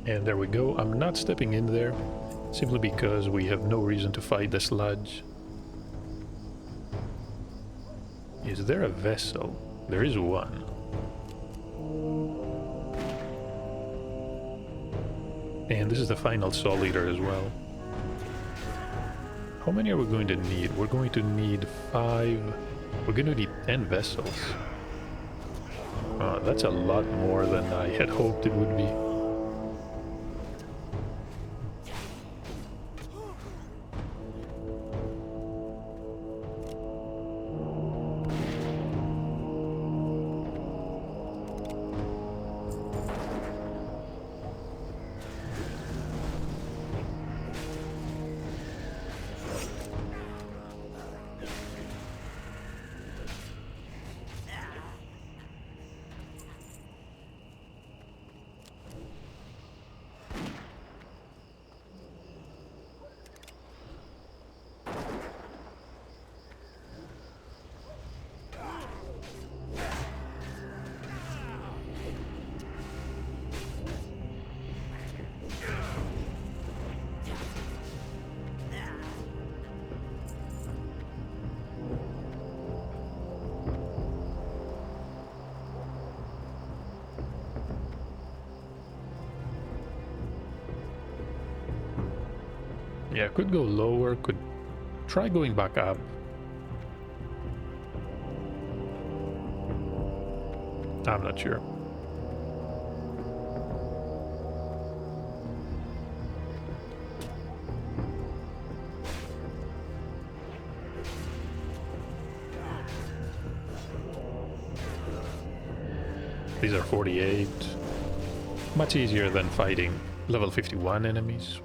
And there we go. I'm not stepping in there, simply because we have no reason to fight the sludge. Is there a vessel? There is one. And this is the final Soul Eater as well. How many are we going to need? We're going to need 5... We're going to need 10 vessels. That's a lot more than I had hoped it would be. Yeah, could go lower, could try going back up. I'm not sure. These are 48. Much easier than fighting level 51 enemies.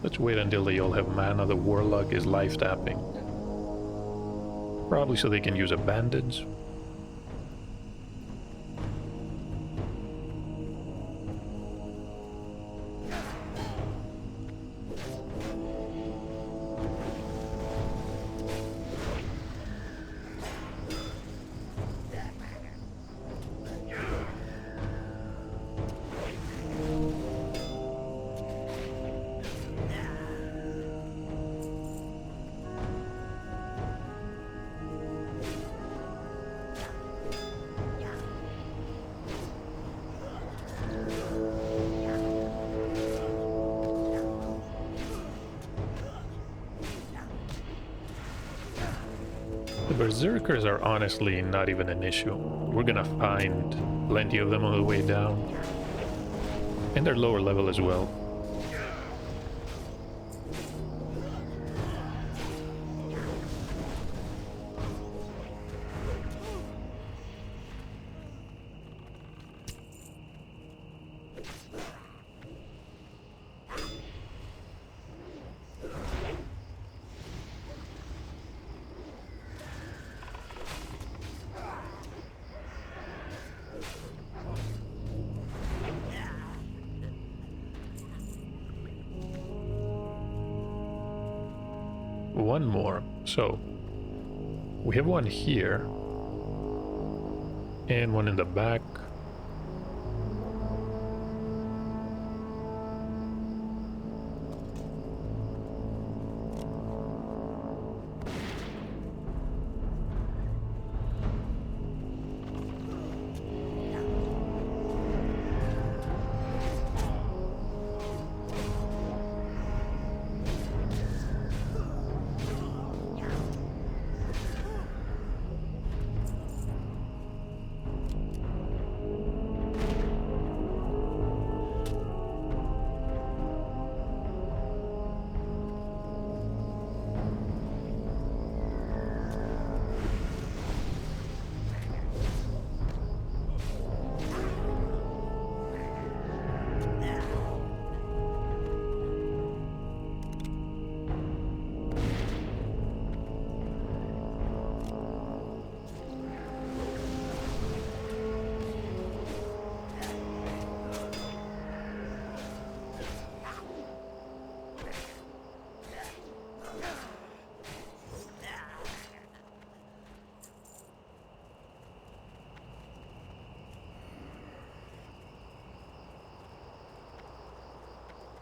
Let's wait until they all have mana. The Warlock is life tapping. Probably so they can use a bandage. The Berserkers are honestly not even an issue. We're gonna find plenty of them on the way down. And they're lower level as well. One more. So we have one here and one in the back.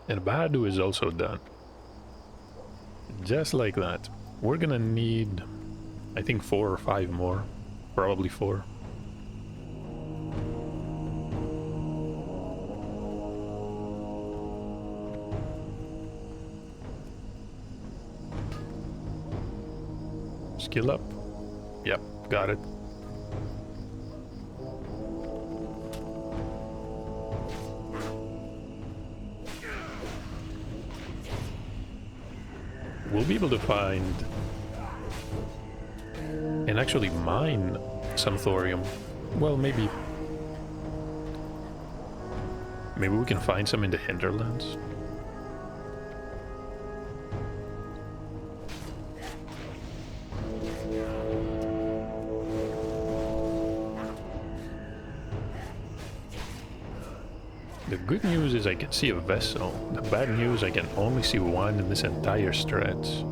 And Badu is also done. Just like that. We're gonna need, I think, 4 or 5 more. Probably 4. Skill up. Yep, got it. We'll be able to find and actually mine some thorium. Well, maybe we can find some in the hinterlands. The good news is I can see a vessel. The bad news, I can only see one in this entire stretch.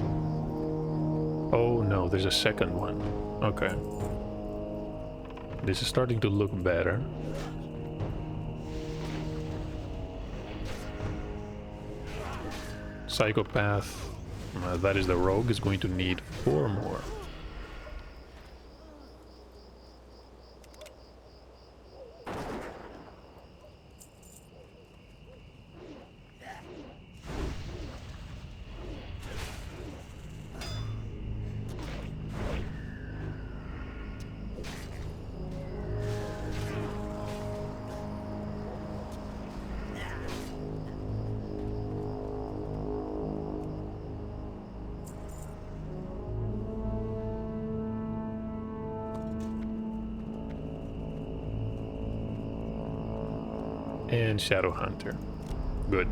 Oh no, there's a second one. Okay. This is starting to look better. Psychopath, that is the rogue, is going to need 4 more. And Shadow Hunter. Good.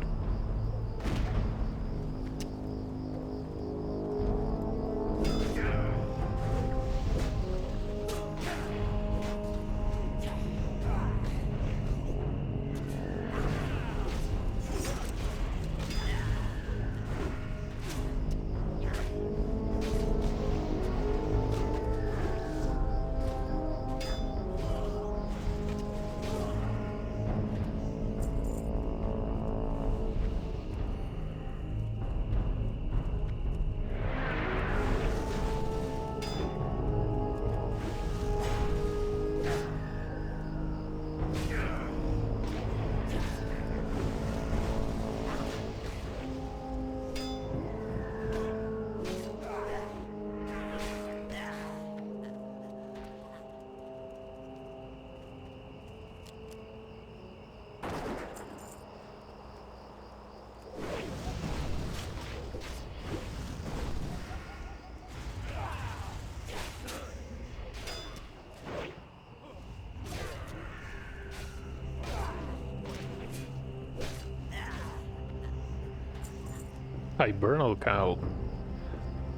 Hibernal Cowl.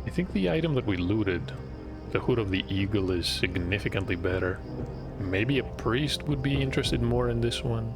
I think the item that we looted, the Hood of the Eagle, is significantly better. Maybe a priest would be interested more in this one.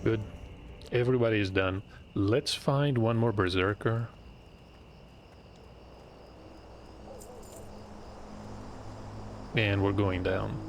Good. Everybody is done. Let's find one more berserker. And we're going down.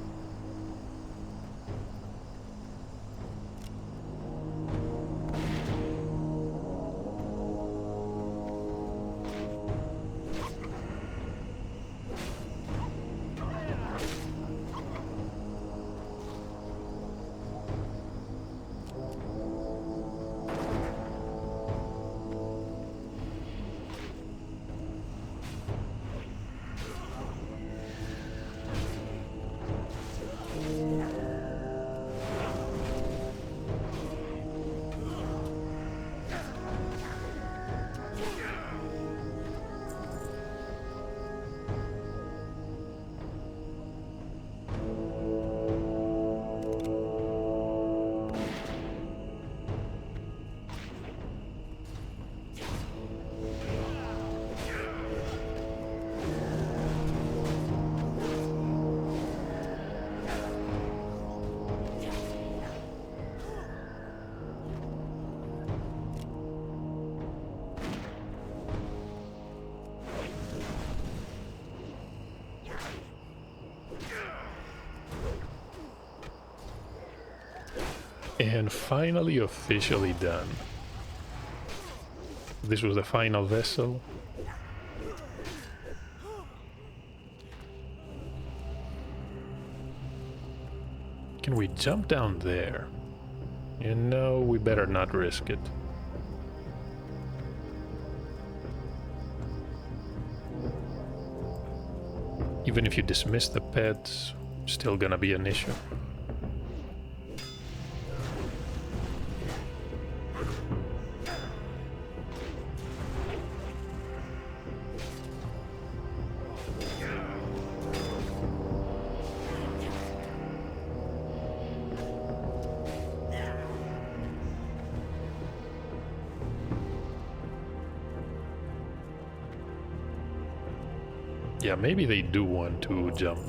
And finally officially done. This was the final vessel. Can we jump down there? You know, we better not risk it. Even if you dismiss the pets, still gonna be an issue. Yeah, maybe they do want to jump.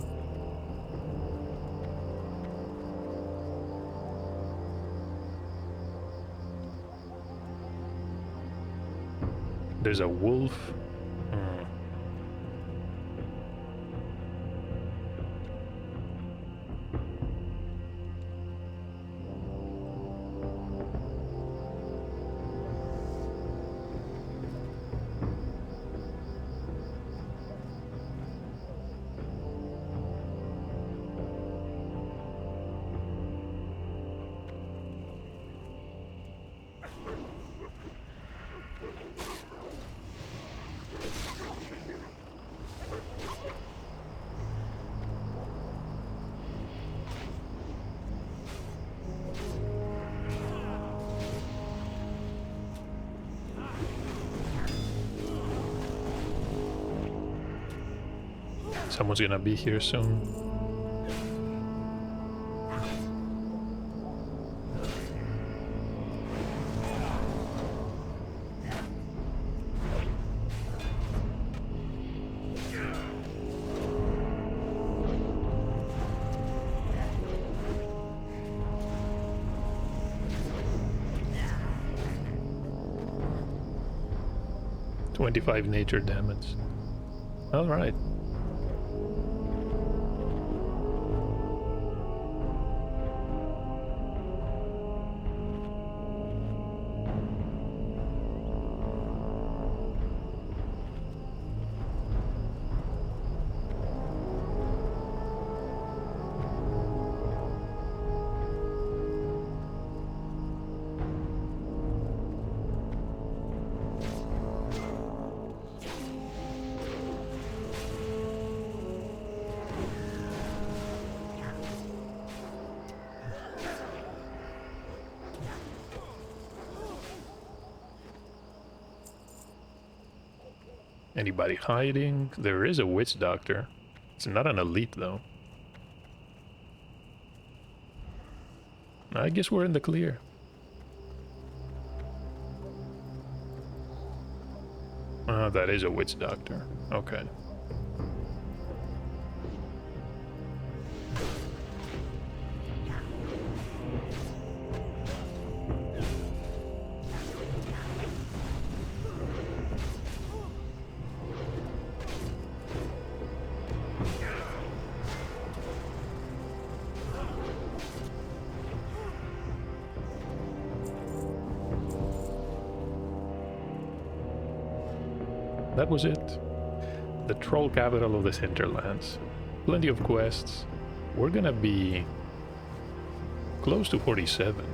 There's a wolf. Hmm. Someone's gonna be here soon. $25 nature damage. All right. Anybody hiding? There is a witch doctor. It's not an elite though. I guess we're in the clear. That is a witch doctor. Okay. That was it. The troll capital of the hinterlands. Plenty of quests. We're gonna be close to 47.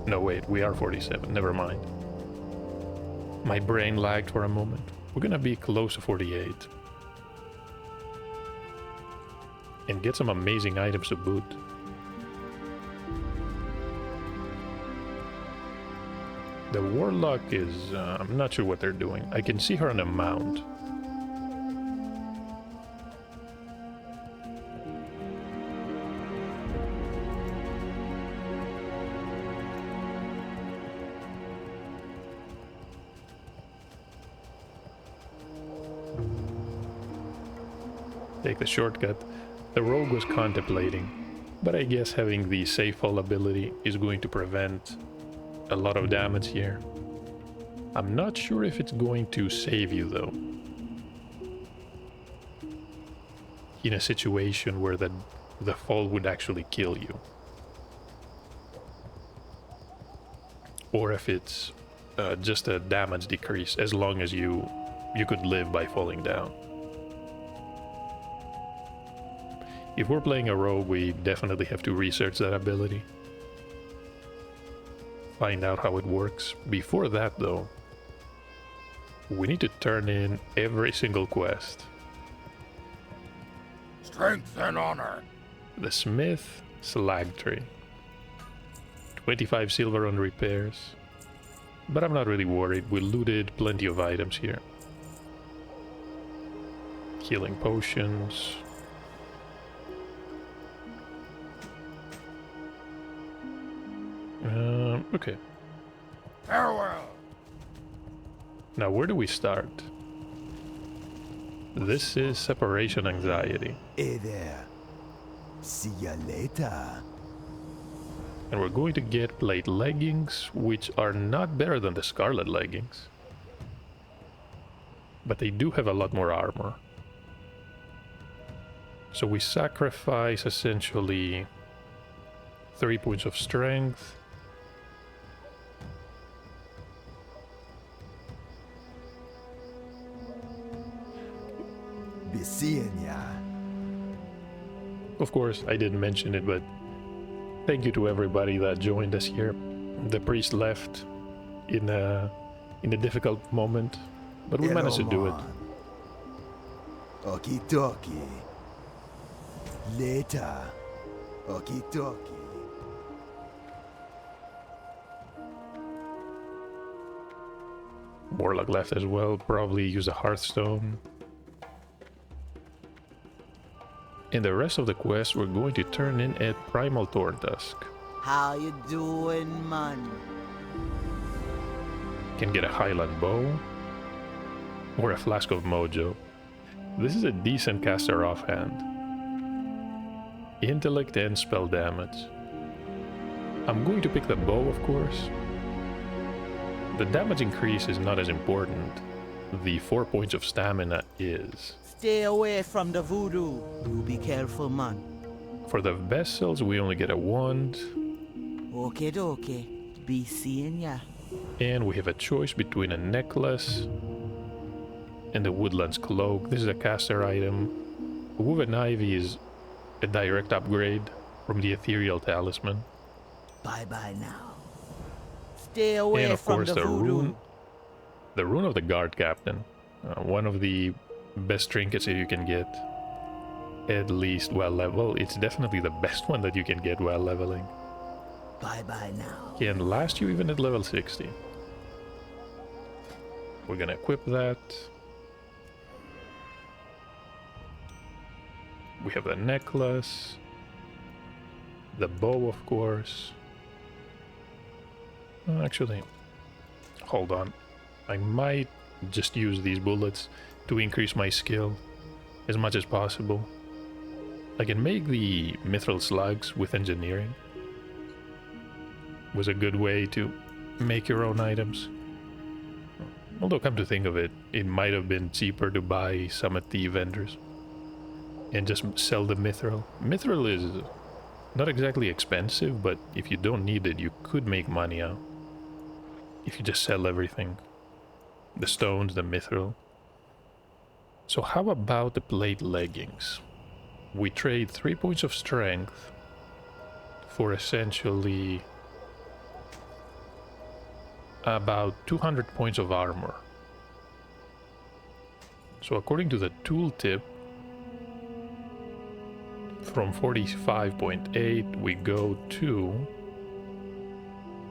No, wait, we are 47. Never mind. My brain lagged for a moment. We're gonna be close to 48. And get some amazing items to boot. The warlock is... I'm not sure what they're doing. I can see her on a mound. Take the shortcut. The rogue was contemplating, but I guess having the safe fall ability is going to prevent a lot of damage here. I'm not sure if it's going to save you though. In a situation where the fall would actually kill you. or if it's just a damage decrease, as long as you could live by falling down. If we're playing a rogue, we definitely have to research that ability. Find out how it works. Before that, though, we need to turn in every single quest. Strength and honor. The Smith Slag Tree. 25 silver on repairs. But I'm not really worried. We looted plenty of items here. Healing potions. Okay. Farewell. Now, where do we start? This is separation anxiety. Hey there. See ya later. And we're going to get plate leggings, which are not better than the scarlet leggings. But they do have a lot more armor. So we sacrifice essentially 3 points of strength. Be seeing ya. Of course, I didn't mention it, but thank you to everybody that joined us here. The priest left in a difficult moment, but we managed to do it. Okie dokie. Later. Okie dokie. Warlock left as well, probably use a Hearthstone. In the rest of the quest, we're going to turn in at Primal Thorn Tusk. How you doing, man? Can get a Highland Bow or a Flask of Mojo. This is a decent caster offhand. Intellect and spell damage. I'm going to pick the bow, of course. The damage increase is not as important. The 4 points of stamina is. Stay away from the voodoo. You be careful, man. For the vessels, we only get a wand. Okay, okay. Be seeing ya. And we have a choice between a necklace and the Woodlands Cloak. This is a caster item. Woven Ivy is a direct upgrade from the Ethereal Talisman. Bye-bye now. Stay away And of from course the the voodoo. rune of the Guard Captain. One of the best trinkets that you can get, at least while level. It's definitely the best one that you can get while leveling. Bye-bye now. Can last you even at level 60. We're gonna equip that. We have the necklace, the bow, of course. Actually, hold on. I might just use these bullets to increase my skill as much as possible. I can make the mithril slugs with engineering. Was a good way to make your own items. Although, come to think of it, it might have been cheaper to buy some at the vendors and just sell the mithril. Mithril is not exactly expensive, but if you don't need it, you could make money out. If you just sell everything. The stones, the mithril. So how about the plate leggings? We trade 3 points of strength for essentially about 200 points of armor. So according to the tooltip, from 45.8 we go to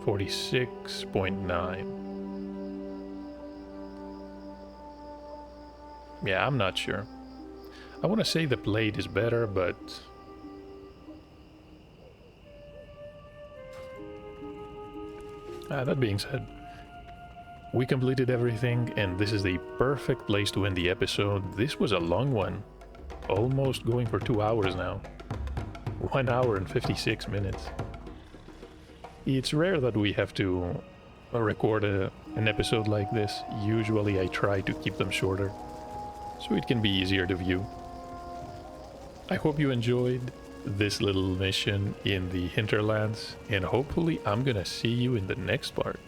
46.9. Yeah, I'm not sure. I want to say the plate is better, but that being said, we completed everything, and this is the perfect place to end the episode. This was a long one, almost going for 2 hours now. 1 hour and 56 minutes. It's rare that we have to record an episode like this. Usually I try to keep them shorter, so it can be easier to view. I hope you enjoyed. this little mission in the hinterlands, and hopefully I'm gonna see you in the next part.